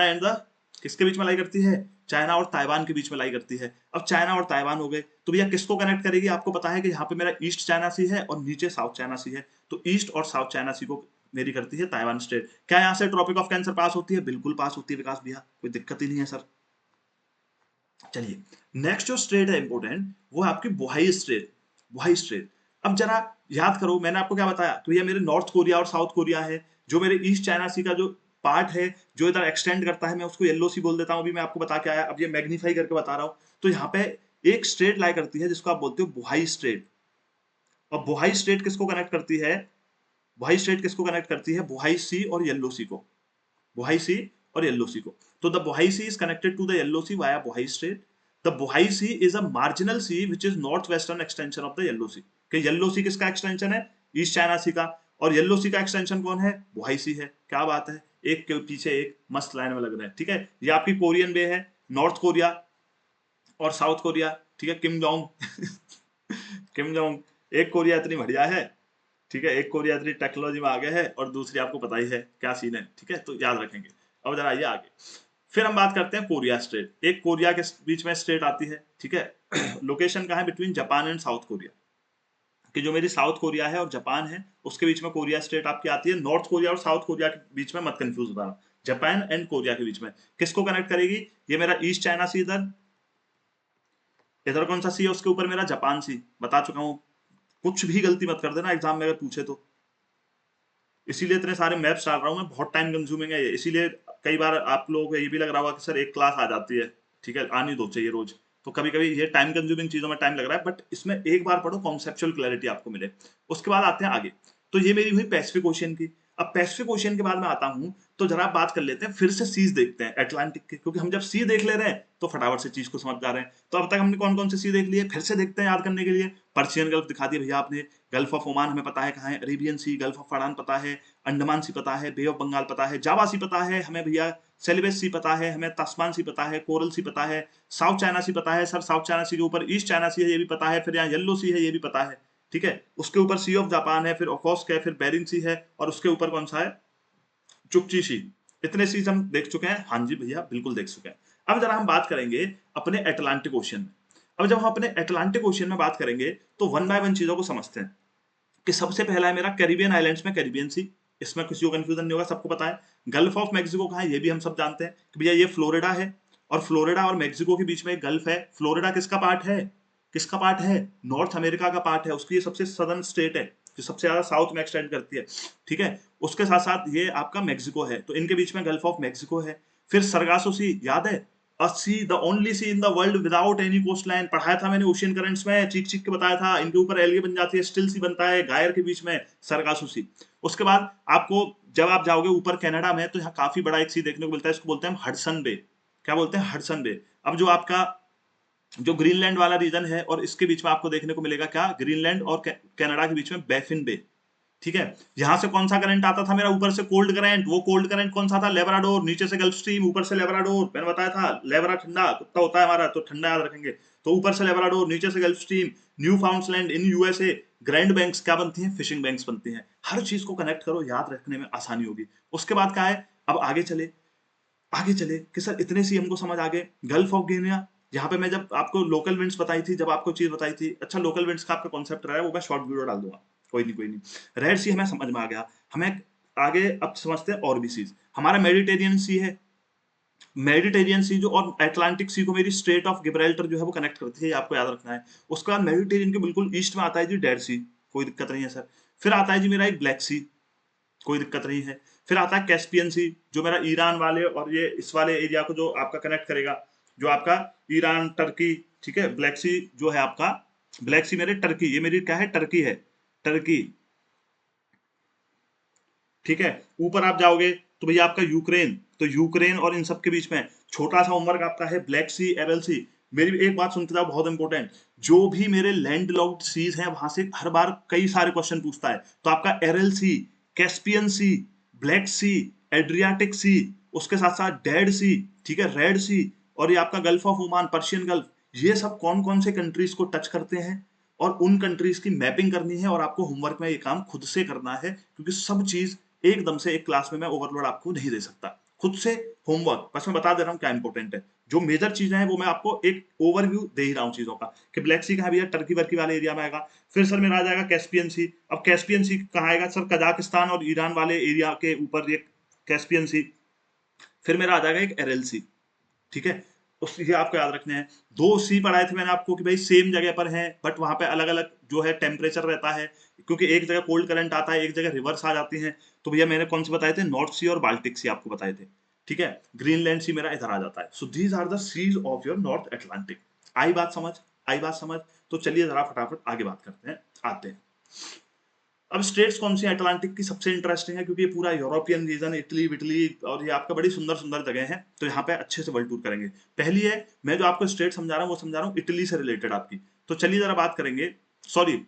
S1: and the किसके बीच में लाई करती है? चाइना और ताइवान के बीच में लाई करती है। अब चाइना और ताइवान हो गए, तो भैया किसको कनेक्ट करेगी? आपको पता है कि यहाँ पे मेरा ईस्ट चाइना सी है और नीचे साउथ चाइना सी है, तो ईस्ट और साउथ चाइना सी को मेरी करती है ताइवान स्ट्रेट। क्या यहाँ से ट्रॉपिक ऑफ कैंसर पास होती है? बिल्कुल पास होती है विकास भैया, कोई दिक्कत ही नहीं है सर। चलिए, नेक्स्ट जो स्ट्रेट है इंपॉर्टेंट, वो है आपकी बोहाई स्ट्रेट। बोहाई स्ट्रेट, अब जरा याद करो, मैंने आपको क्या बताया? तो ये मेरे नॉर्थ कोरिया और साउथ कोरिया है। जो मेरे ईस्ट चाइना सी का जो पार्ट है, जो इधर एक्सटेंड करता है, मैं उसको येलो सी बोल देता हूँ। अभी मैं आपको बता के आया, अब ये मैग्नीफाई करके बता रहा हूँ। तो यहाँ पे एक स्ट्रेट लाई करती है जिसको आप बोलते हो बोहाई स्ट्रेट। और बोहाई स्ट्रेट किसको कनेक्ट करती है? बोहाई स्ट्रेट किसको कनेक्ट करती है? बोहाई सी और येलो सी को। बोहाई सी और येलो सी को। तो the Bohai Sea is connected to the Yellow Sea via Bohai Strait. The Bohai Sea is a marginal sea which is north western extension of the Yellow Sea. कि येलो सी किसका एक्सटेंशन है? ईस्ट चाइना सी का। और येलो सी का एक्सटेंशन कौन है? बोहाई सी है। क्या बात है, एक के पीछे एक मस्त लाइन में लग रहे हैं। ठीक है, ये आपकी कोरियन बे है, नॉर्थ कोरिया और साउथ कोरिया। ठीक है, किम जोंग किम जोंग। एक कोरिया इतनी बढ़िया है, ठीक है, एक कोरिया इतनी टेक्नोलॉजी में आगे है और दूसरी आपको पता ही है क्या सीन है। ठीक है, तो याद रखेंगे। अब जरा आइए आगे, फिर हम बात करते हैं कोरिया स्ट्रेट। एक कोरिया के बीच में स्ट्रेट आती है। ठीक है लोकेशन कहाँ है? Between Japan and south Korea. कि जो मेरी साउथ कोरिया है और जापान है, उसके बीच में कोरिया स्ट्रेट आपकी आती है। नॉर्थ कोरिया और साउथ कोरिया के बीच में मत कंफ्यूज होना, जापान एंड कोरिया के बीच में। किसको कनेक्ट करेगी? ये मेरा ईस्ट चाइना सी इधर, इधर कौन सा सी है? उसके ऊपर मेरा जापान सी। बता चुका हूं, कुछ भी गलती मत कर देना एग्जाम में अगर पूछे तो। इसीलिए इतने सारे मैप्स डाल रहा हूँ मैं, बहुत टाइम कंज्यूमिंग है ये। इसीलिए कई बार आप लोगों को ये भी लग रहा होगा कि सर एक क्लास आ जाती है, ठीक है, आनी दो चाहिए रोज। तो कभी कभी ये टाइम कंज्यूमिंग चीजों में टाइम लग रहा है, बट इसमें एक बार पढ़ो, कॉन्सेप्चुअल क्लैरिटी आपको मिले। उसके बाद आते हैं आगे। तो ये मेरी हुई पैसिफिक ओशियन की। अब पैसिफिक ओशियन के बाद में आता हूं, तो जरा बात कर लेते हैं फिर से सीज देखते हैं अटलांटिक के, क्योंकि हम जब सी देख ले रहे हैं तो फटाफट से चीज को समझ जा रहे हैं। तो अब तक हमने कौन कौन से सी देख लिए, फिर से देखते हैं याद करने के लिए। पर्शियन गल्फ दिखा दिया भैया आपने, गल्फ ऑफ ओमान हमें पता है कहाँ है, अरेबियन सी, गल्फ ऑफ फड़ान पता है, अंडमान सी पता है, बे ऑफ बंगाल पता है, जावा सी पता है हमें भैया, सेलिबस सी पता है हमें, तास्मान सी पता है, कोरल सी पता है, साउथ चाइना सी पता है सर, साउथ चाइना सी के ऊपर ईस्ट चाइना सी है ये भी पता है, फिर यहाँ येलो सी है ये भी पता है। ठीक है, उसके ऊपर सी ऑफ जापान है, फिर ओखोस्क है, फिर बेरिंग सी है, और उसके ऊपर कौन सा है? चुकची सी। इतने सीज हम देख चुके हैं, हाँ जी भैया बिल्कुल देख चुके हैं। अब जरा हम बात करेंगे अपने अटलांटिक ओशियन में। अब जब हम अपने अटलांटिक ओशियन में बात करेंगे तो वन बाय वन चीजों को समझते हैं। कि सबसे पहला है मेरा कैरिबियन आइलैंड्स में कैरिबियन सी। इसमें किसी को कंफ्यूजन नहीं होगा, सबको पता है। गल्फ ऑफ मैक्सिको कहाँ है? ये भी हम सब जानते हैं कि भैया ये फ्लोरिडा है, और फ्लोरिडा और मैक्सिको के बीच में एक गल्फ है। फ्लोरिडा किसका पार्ट है? किसका पार्ट है? नॉर्थ अमेरिका का पार्ट है। उसकी ये सबसे सदर्न स्टेट है जो सबसे ज्यादा साउथ में एक्सटेंड करती है। ठीक है, उसके साथ साथ ये आपका मैक्सिको है, तो इनके बीच में गल्फ ऑफ मैक्सिको है। फिर सरगासो सी याद है? A sea, the only sea in the world without any coast line. पढ़ाया था मैंने ओशियन करंट्स में, चीख चीख के बताया था। इनके ऊपर एल्गे बन जाती है, स्टिल सी बनता है गायर के बीच में, सरगासो सी। उसके बाद आपको जब आप जाओगे ऊपर कनाडा में, तो यहाँ काफी बड़ा एक सी देखने को मिलता है, इसको बोलते हैं हडसन बे। क्या बोलते हैं? Hudson Bay. अब जो आपका जो ग्रीनलैंड वाला रीजन है, और इसके बीच में आपको देखने को मिलेगा क्या? ग्रीनलैंड और कनाडा के बीच में बैफिन बे। ठीक है, यहां से कौन सा करंट आता था मेरा? ऊपर से कोल्ड करंट। वो कोल्ड करंट कौन सा था? लेब्राडोर। नीचे से गल्फ स्ट्रीम, ऊपर से लेब्राडोर। मैंने बताया था लेब्रा ठंडा कुत्ता होता है हमारा, तो ठंडा याद रखेंगे। तो ऊपर से लेब्राडोर, नीचे से gulf stream, new फाउंडलैंड in USA. Grand banks क्या बनती हैं? फिशिंग बैंक्स बनती हैं। हर चीज को कनेक्ट करो, याद रखने में आसानी होगी। उसके बाद क्या है? अब आगे चले, आगे चले कि सर इतने सी हमको समझ आ गए। गल्फ ऑफ गिनिया, यहाँ पे मैं जब आपको लोकल विंड्स बताई थी, जब आपको चीज बताई थी, अच्छा लोकल विंड्स का आपका कॉन्सेप्ट रहा है, वो मैं शॉर्ट वीडियो डाल दूंगा। कोई नहीं कोई नहीं। रेड सी हमें समझ में आ गया। हमें आगे अब समझते हैं और भी चीज। हमारा मेडिटेरियन सी है। मेडिटेरियन सी जो, और अटलांटिक सी को मेरी स्ट्रेट ऑफ गिब्राल्टर जो है वो कनेक्ट करती है, आपको याद रखना है। उसके बाद मेडिटेरियन के बिल्कुल ईस्ट में आता है जी डेड सी। कोई दिक्कत नहीं है सर। फिर आता है जी मेरा एक ब्लैक सी। कोई दिक्कत नहीं है। फिर आता है कैस्पियन सी, जो मेरा ईरान वाले और ये इस वाले एरिया को जो आपका कनेक्ट करेगा, जो आपका ईरान टर्की। ठीक है, ब्लैक सी जो है आपका, ब्लैक सी मेरे टर्की, ये मेरी क्या है? टर्की है, टर्की। ठीक है। ऊपर आप जाओगे तो भैया आपका यूक्रेन, तो यूक्रेन और इन सब के बीच में छोटा सा होमवर्क आपका है ब्लैक सी, एरल सी। मेरी एक बात सुनते जाओ, बहुत इंपॉर्टेंट, जो भी मेरे लैंड लॉक्ड सीज हैं वहां से हर बार कई सारे क्वेश्चन पूछता है। तो आपका एरल सी, कैस्पियन सी, ब्लैक सी, एड्रियाटिक सी, उसके साथ साथ डेड सी, ठीक है, रेड सी, और ये आपका gulf of Oman, Persian gulf, ये सब कौन कौन से कंट्रीज को टच करते हैं, और उन कंट्रीज की मैपिंग करनी है। और आपको होमवर्क में ये काम खुद से करना है, क्योंकि सब चीज एकदम से एक क्लास में मैं ओवरलोड आपको नहीं दे सकता। खुद से होमवर्क, बस मैं बता दे रहा हूँ क्या इंपॉर्टेंट है। जो मेजर चीजें हैं वो मैं आपको एक ओवरव्यू दे ही रहा हूँ चीजों का, कि ब्लैक सी कहाँ भैया, टर्की वर्की वाले एरिया में आएगा। फिर सर मेरा आ जाएगा कैस्पियन सी। अब कैस्पियन सी कहाँ आएगा सर, कजाकिस्तान और ईरान वाले एरिया के ऊपर ये कैस्पियन सी। फिर मेरा आ जाएगा एक एरएल सी, ठीक है। उस ये आपको याद रखने हैं। दो सी पढ़ाए थे मैंने आपको कि भाई सेम जगह पर हैं, बट वहां पे अलग अलग जो है टेम्परेचर रहता है, क्योंकि एक जगह कोल्ड करंट आता है, एक जगह रिवर्स आ जाती है। तो भैया मैंने कौन से बताए थे, नॉर्थ सी और बाल्टिक सी आपको बताए थे, ठीक है। ग्रीनलैंड सी मेरा इधर आ जाता है। So these are the seas of your North Atlantic. आई बात समझ, आई बात समझ। तो चलिए जरा फटाफट आगे बात करते हैं, आते हैं। अब स्टेट्स कौन सी अटलांटिक की सबसे इंटरेस्टिंग है, क्योंकि ये पूरा यूरोपियन रीजन, इटली विटली, और ये आपका बड़ी सुंदर सुंदर जगह है, तो यहाँ पे अच्छे से वर्ल्ड टूर करेंगे। पहली है, मैं जो आपको स्टेट समझा रहा हूँ वो समझा रहा हूँ इटली से रिलेटेड आपकी। तो चलिए जरा बात करेंगे, सॉरी,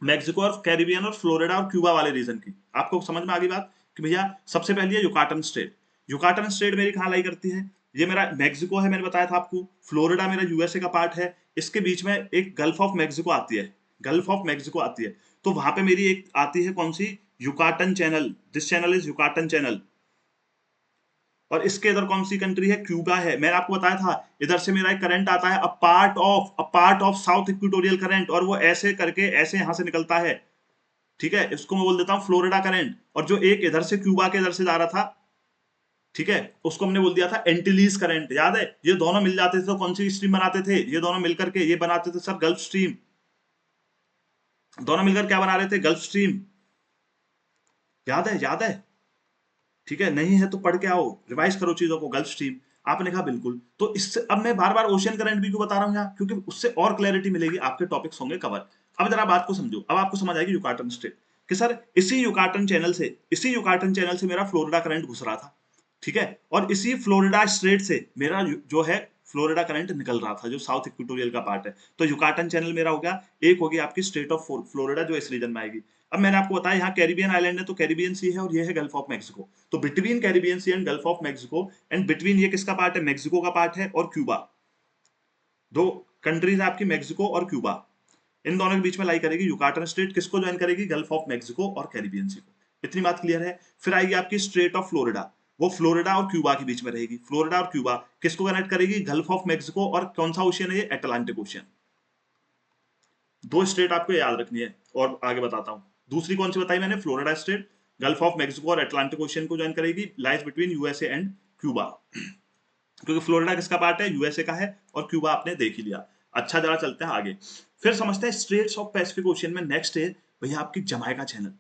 S1: मैक्सिको और कैरिबियन और फ्लोरिडा और क्यूबा वाले रीजन की। आपको समझ में आ गई बात कि भैया सबसे पहली है युकाटन स्टेट। युकाटन स्टेट मेरी कहाँ लाई करती है, ये मेरा मैक्सिको है, मैंने बताया था आपको। फ्लोरिडा मेरा यूएसए का पार्ट है। इसके बीच में एक गल्फ ऑफ मैक्सिको आती है, गल्फ ऑफ मैक्सिको आती है। तो वहां पे मेरी एक आती है कौन सी, Yucatan Channel. This channel is Yucatan Channel. और इसके इधर कौन सी कंट्री है, क्यूबा है। मैंने आपको बताया था इधर से मेरा एक करंट आता है, a part of south equatorial current, और वो ऐसे करके ऐसे यहां से निकलता है, ठीक है। इसको मैं बोल देता हूँ फ्लोरिडा करंट। और जो एक इधर से क्यूबा के इधर से जा रहा था, ठीक है, उसको हमने बोल दिया था एंटिलीज करंट। याद है, ये दोनों मिल जाते थे तो कौन सी स्ट्रीम बनाते थे, ये दोनों मिलकर के ये बनाते थे सर गल्फ स्ट्रीम। दोनों मिलकर क्या बना रहे थे, गल्फ स्ट्रीम। याद है, याद है, ठीक है। नहीं है तो पढ़ के आओ, रिवाइज करो चीजों को। गल्फ स्ट्रीम आपने कहा बिल्कुल। तो इससे अब मैं बार बार ओशियन करंट भी क्यों बता रहा हूँ यहाँ, क्योंकि उससे और क्लैरिटी मिलेगी, आपके टॉपिक्स होंगे कवर। अब जरा बात को समझो, अब आपको समझ आएगी युकाटन स्टेट, कि सर इसी युकाटन चैनल से मेरा फ्लोरिडा करंट घुस रहा था, ठीक है। और इसी फ्लोरिडा स्ट्रेट से मेरा जो है फ्लोरिडा करंट निकल रहा था, जो साउथ इक्वेटोरियल का पार्ट है। तो युकाटन चैनल मेरा हो गया, एक हो गई आपकी स्टेट ऑफ फ्लोरिडा जो इस रीजन में आएगी। अब मैंने आपको बताया यहाँ कैरिबियन आइलैंड है, तो कैरिबियन सी है, और ये है गल्फ ऑफ मैक्सिको। तो between Caribbean Sea and Gulf of Mexico, and between ये किसका पार्ट है, मैक्सिको का पार्ट है, और क्यूबा। दो कंट्रीज है आपकी, मैक्सिको और क्यूबा। इन दोनों के बीच में लाई करेगी युकाटन स्टेट, किसको ज्वाइन करेगी, गल्फ ऑफ मैक्सिको और कैरिबियन सी को। इतनी बात क्लियर है। फिर आएगी आपकी स्ट्रेट ऑफ फ्लोरिडा, वो फ्लोरिडा और क्यूबा के बीच में रहेगी। फ्लोरिडा और क्यूबा किसको कनेक्ट करेगी, गल्फ ऑफ मैक्सिको, और कौन सा ओशियन है ये, अटलांटिक ओशियन। दो स्टेट आपको याद रखनी है, और आगे बताता हूं। दूसरी कौन सी बताई मैंने, Florida state gulf of Mexico और अटलांटिक ओशियन को ज्वाइन करेगी, lies between USA and Cuba. क्योंकि फ्लोरिडा किसका पार्ट है, यूएसए का है, और क्यूबा आपने देख ही लिया। अच्छा जरा चलते हैं आगे, फिर समझते हैं स्ट्रेट्स ऑफ पैसिफिक ओशियन में। नेक्स्ट है भैया आपकी जमाइका चैनल।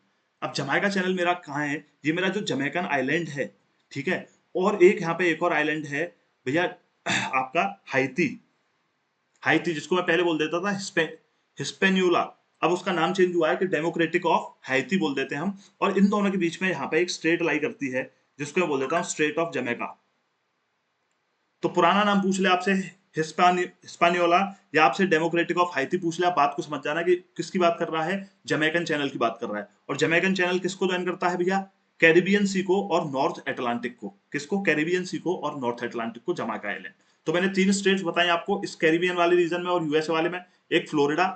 S1: अब जमाइका चैनल मेरा कहाँ है, ये मेरा जो जमैकन आइलैंड है, ठीक है। और एक यहाँ पे एक और आइलैंड है भैया आपका हाइती। हाइती जिसको मैं पहले बोल देता था हिस्पेन्यूला, अब उसका नाम चेंज हुआ है कि डेमोक्रेटिक ऑफ हाइती बोल देते हैं हम। और इन दोनों के बीच में यहाँ पे एक स्ट्रेट लाई करती है, जिसको मैं बोल देता हूँ स्ट्रेट ऑफ जमैका। तो पुराना नाम पूछ ले आपसे हिस्पानियोला, या आपसे डेमोक्रेटिक ऑफ हाइती पूछ ले, आप बात को समझ जाना कि किसकी बात कर रहा है, जमैकन चैनल की बात कर रहा है। और जमैकन चैनल किसको ज्वाइन करता है भैया, कैरिबियन सी को और नॉर्थ अटलांटिक को। किसको, कैरिबियन सी को और नॉर्थ अटलांटिक को, जमाइका आइलैंड। तो मैंने तीन स्टेट्स बताई आपको इस कैरिबियन वाले रीजन में और यूएसए वाले में, एक फ्लोरिडा,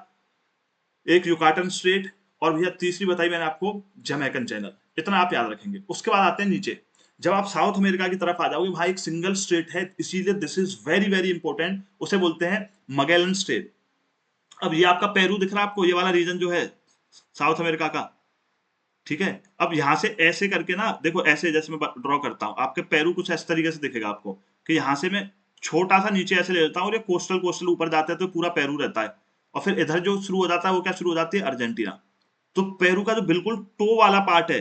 S1: एक युकाटन स्टेट, और भैया तीसरी बताई मैंने आपको जमैकन चैनल। इतना आप याद रखेंगे। उसके बाद आते हैं नीचे, जब आप साउथ अमेरिका की तरफ आ जाओगे, भाई एक सिंगल स्टेट है, इसीलिए this is very very important, उसे बोलते हैं मगेलन स्टेट। अब ये आपका पेरू दिख रहा है आपको, ये वाला रीजन जो है साउथ अमेरिका का, ठीक है। अब यहां से ऐसे करके ना देखो, ऐसे जैसे मैं ड्रॉ करता हूं, आपके पेरू कुछ इस तरीके से दिखेगा आपको, कि यहां से मैं छोटा सा नीचे ऐसे ले लेता हूं, और ये कोस्टल कोस्टल ऊपर जाता है तो पूरा पेरू रहता है। और फिर इधर जो शुरू हो जाता है वो क्या शुरू हो जाती है, अर्जेंटीना। तो पेरू का जो बिल्कुल टो वाला पार्ट है,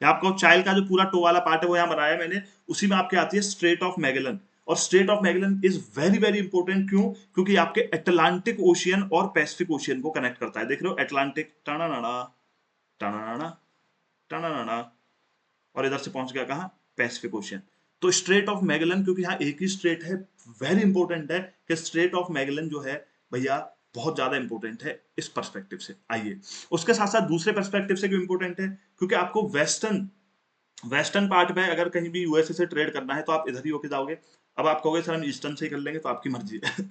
S1: या आपको चाइल का जो पूरा टो वाला पार्ट है वो यहाँ बनाया मैंने, उसी में आपके आती है स्ट्रेट ऑफ मैगेलन। और straight of Magellan is very very important, क्यों, क्योंकि आपके अटलांटिक ओशियन और पैसिफिक ओशियन को कनेक्ट करता है। देख रहे हो, अटलांटिक, टाना टाना टाना, टाना, और इधर से पहुंच गया कहाँ, पैसिफिक ओशियन। तो स्ट्रेट ऑफ मैगेलन, क्योंकि यहाँ एक ही स्ट्रेट है, वेरी इंपॉर्टेंट है कि स्ट्रेट ऑफ मैगेलन जो है भैया बहुत ज्यादा इंपॉर्टेंट है इस पर्सपेक्टिव से। आइए उसके साथ साथ दूसरे पर्सपेक्टिव से क्यों इंपॉर्टेंट है, क्योंकि आपको वेस्टर्न वेस्टर्न पार्ट में अगर कहीं भी यूएसए से ट्रेड करना है तो आप इधर ही होके जाओगे। अब आप कहोगे सर हम ईस्टर्न से ही कर लेंगे, तो आपकी मर्जी है।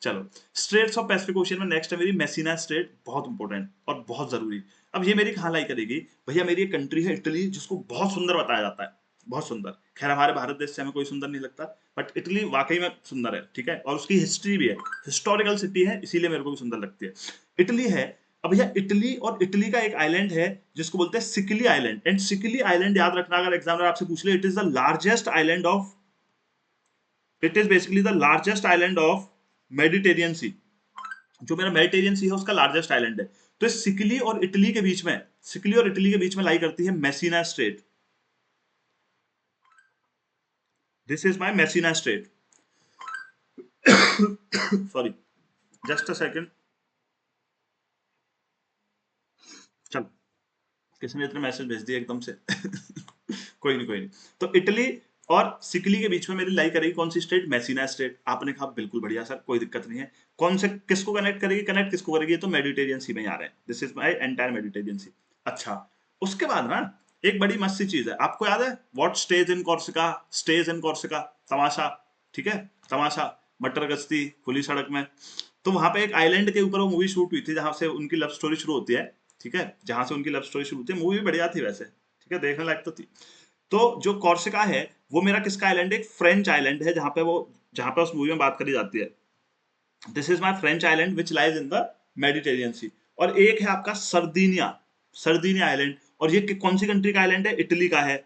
S1: चलो, स्ट्रेट्स ऑफ पैसिफिक ओशियन में नेक्स्ट है मेरी मेसिना स्ट्रेट, बहुत इंपॉर्टेंट और बहुत जरूरी। अब ये मेरी कहाँ लाई करेगी भैया, मेरी एक कंट्री है इटली, जिसको बहुत सुंदर बताया जाता है, बहुत सुंदर। खैर हमारे भारत देश से हमें कोई सुंदर नहीं लगता, बट इटली वाकई में सुंदर है, ठीक है, और उसकी हिस्ट्री भी है, हिस्टोरिकल सिटी है, इसीलिए मेरे को भी सुंदर लगती है। इटली है। अब भैया इटली, और इटली का एक आइलैंड है जिसको बोलते हैं Sicily island. And Sicily island याद रखना, अगर एग्जामिनर आपसे पूछ ले, it is the largest island of, it is basically the largest island of Mediterranean Sea. जो मेरा मेडिटेरियन सी है उसका लार्जेस्ट आइलैंड है। तो इस सिकली और इटली के बीच में, सिकली और इटली के बीच में लाई करती है Messina straight. This is my Messina straight. Sorry, just a second. चलो, किसी ने इतने मैसेज भेज दिए एकदम से। कोई नहीं, कोई नहीं। तो इटली और सिकली के बीच में मेरी लाई करेगी कौन सी स्टेट, मेसिना स्टेट। आपने कहा बिल्कुल बढ़िया सर, कोई दिक्कत नहीं है। कौन से किसको कनेक्ट करेगी, कनेक्ट किसको करेगी, तो मेडिटेरियन सी में आ रहे हैं। This is my entire Mediterranean Sea. अच्छा, उसके बाद ना एक बड़ी मस्त सी चीज है, आपको याद है what stage in Corsica, stage in Corsica, तमाशा, ठीक है, तमाशा, मटर गश्ती खुली सड़क में। तो वहां पे एक आइलैंड के ऊपर वो मूवी शूट हुई थी, जहां से उनकी लव स्टोरी शुरू होती है, ठीक है, जहां से उनकी लव स्टोरी शुरू होती है। मूवी बढ़िया थी वैसे, ठीक है, देखने लायक तो थी। तो जो कॉर्सिका है वो मेरा किसका आइलैंड है, एक फ्रेंच आइलैंड है, जहां पे वो, जहां पे उस मूवी में बात करी जाती है, this is my French island which lies in the Mediterranean Sea. और एक है आपका सर्दिनिया, सर्दिनिया आइलैंड, और ये कौन सी कंट्री का आइलैंड है, इटली का है।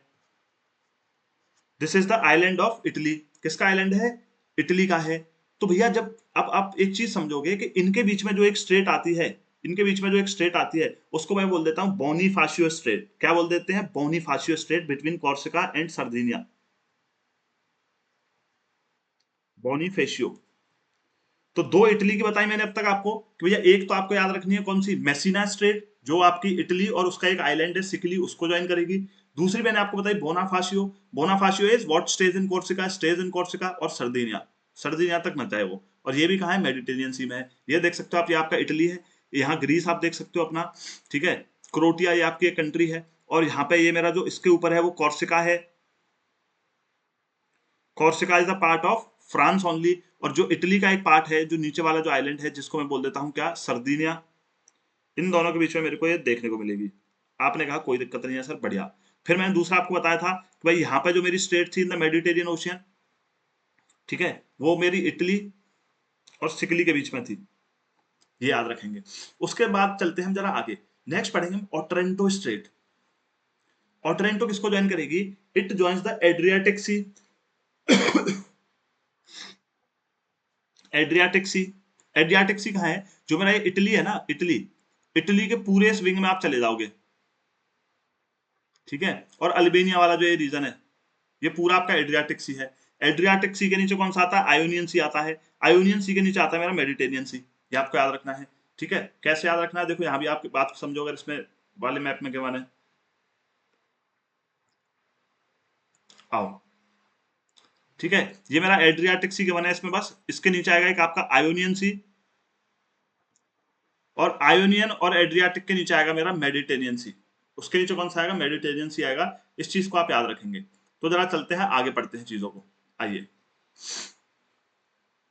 S1: This is the island of Italy, किसका आइलैंड है, इटली का है। तो भैया जब, अब आप एक चीज समझोगे कि इनके बीच में जो एक स्ट्रेट आती है, इनके बीच में जो एक स्ट्रेट आती है, उसको मैं बोल देता हूं बोनीफाशियो स्ट्रेट। क्या बोल देते हैं, Bonifacio Strait between Corsica and Sardinia, Bonifacio. तो दो इटली की बताई मैंने अब तक आपको कि भैया, एक तो आपको याद रखनी है कौन सी, मेसिना स्ट्रेट, जो आपकी इटली और उसका एक आइलैंड है सिकली, उसको ज्वाइन करेगी। दूसरी मैंने आपको बताई Bonifacio, Bonifacio is what stage in Corsica, stage in Corsica, और सर्दिनिया, सर्दिनिया तक मचा है वो। और ये भी कहाँ है, मेडिटेरियन सी में है। ये देख सकते हो आप, ये आपका इटली है, यहाँ ग्रीस आप देख सकते हो अपना, ठीक है, क्रोटिया ये आपकी एक कंट्री है, और यहाँ पे ये मेरा जो इसके ऊपर है वो कॉर्सिका है। Corsica is a part of France only. और जो इटली का एक पार्ट है, जो नीचे वाला जो आइलैंड है, जिसको मैं बोल देता हूँ क्या, सर्दिनिया। इन दोनों के बीच में मेरे को ये देखने को मिलेगी। आपने कहा कोई दिक्कत नहीं है सर, बढ़िया। फिर मैंने दूसरा आपको बताया था कि भाई यहाँ पे जो मेरी स्टेट थी इन द मेडिटेरियन ओशियन, ठीक है, वो मेरी इटली और सिकली के बीच में थी, ये याद रखेंगे। उसके बाद चलते हैं हम जरा आगे, नेक्स्ट पढ़ेंगे हम ओट्रेंटो स्ट्रेट। ओट्रेंटो किसको ज्वाइन करेगी, it joins the Adriatic Sea, Adriatic Sea. Adriatic Sea कहाँ है, जो मेरा ये इटली है ना, इटली, इटली के पूरे इस विंग में आप चले जाओगे, ठीक है, और अल्बेनिया वाला जो ये रीजन है, ये पूरा आपका एड्रियाटिक सी है। एड्रियाटिक सी के नीचे कौन सा आता है, आयोनियन सी आता है। आयोनियन सी के नीचे आता है मेरा मेडिटेरियन सी। ये आपको याद रखना है, ठीक है। कैसे याद रखना है, देखो यहाँ भी आपकी बात को समझो, अगर इसमें वाले मैप में क्या है, आओ, ठीक है, ये मेरा एड्रियाटिक सी के बना है, इसमें बस इसके नीचे आएगा एक आपका आयोनियन सी, और आयोनियन और एड्रियाटिक के नीचे आएगा मेरा मेडिटेरियन सी। उसके नीचे कौन सा आएगा, मेडिटेरियन सी आएगा। इस चीज को आप याद रखेंगे। तो जरा चलते हैं आगे, पढ़ते हैं चीजों को, आइए।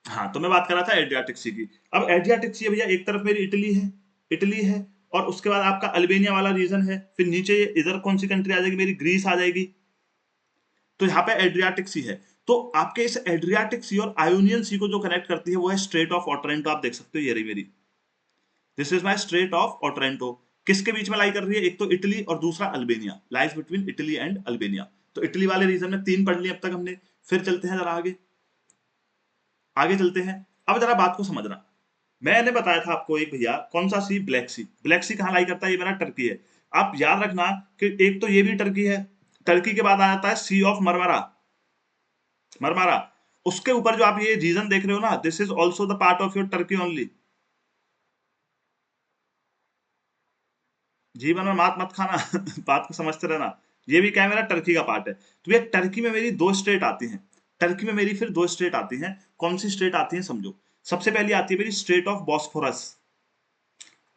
S1: हाँ, तो मैं बात कर रहा था एड्रियाटिक सी की। अब एड्रियाटिक सी भैया, एक तरफ मेरी इटली है, इटली है, और उसके बाद आपका अल्बेनिया वाला रीजन है, फिर नीचे इधर कौन सी कंट्री आ जाएगी, मेरी ग्रीस आ जाएगी। तो यहाँ पे एड्रियाटिक सी है। तो आपके इस एड्रियाटिक सी और आयोनियन सी को जो कनेक्ट करती है वो है स्ट्रेट ऑफ ओट्रेंटो। आप देख सकते हो, ये रही मेरी, this is my straight of Otranto. किसके बीच में लाई कर रही है, एक तो इटली और दूसरा Albania, lies between Italy and Albania. तो इटली वाले रीजन में तीन पढ़ लिए अब तक हमने। फिर चलते हैं जरा आगे, आगे चलते हैं। अब जरा बात को समझना, मैंने बताया था आपको एक भैया कौन सा सी, ब्लैक सी। ब्लैक सी कहाँ लाई करता है, ये मेरा टर्की है। आप याद रखना कि एक तो ये भी टर्की है, टर्की के बाद आ जाता है सी ऑफ मरमरा, मरमरा। उसके ऊपर जो आप ये रीजन देख रहे हो ना, this is also the part of your Turkey only. जीवन में मात मत खाना बात को समझते रहना। ये भी क्या है, मेरा टर्की का पार्ट है। तो ये टर्की में मेरी दो स्टेट आती हैं। टर्की में मेरी फिर दो स्टेट आती हैं। कौन सी स्टेट आती हैं समझो। सबसे पहली आती है मेरी स्टेट ऑफ बॉस्फोरस।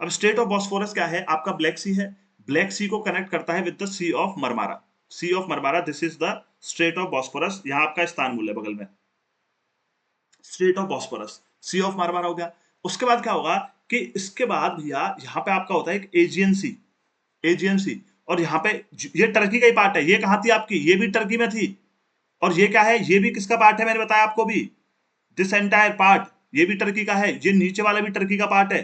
S1: अब स्टेट ऑफ बॉस्फोरस क्या है, आपका ब्लैक सी है। ब्लैक सी को कनेक्ट करता है with the Sea of Marmara. Sea of Marmara, this is the state of Bosphorus. यहाँ आपका इस्तानबुल है बगल में। State of Bosphorus, Sea of Marmara हो गया। उसके बाद क्या होगा कि इसके बाद भैया यहाँ पे आपका होता है एक एजियन सी। एजियन सी। और यहाँ पे ये टर्की का ही पार्ट है। ये कहाँ थी आपकी, ये भी टर्की में थी। और ये क्या है, ये भी किसका पार्ट है, मैंने बताया आपको भी। दिस एंटायर पार्ट, ये भी टर्की का है। ये नीचे वाला भी टर्की का पार्ट है।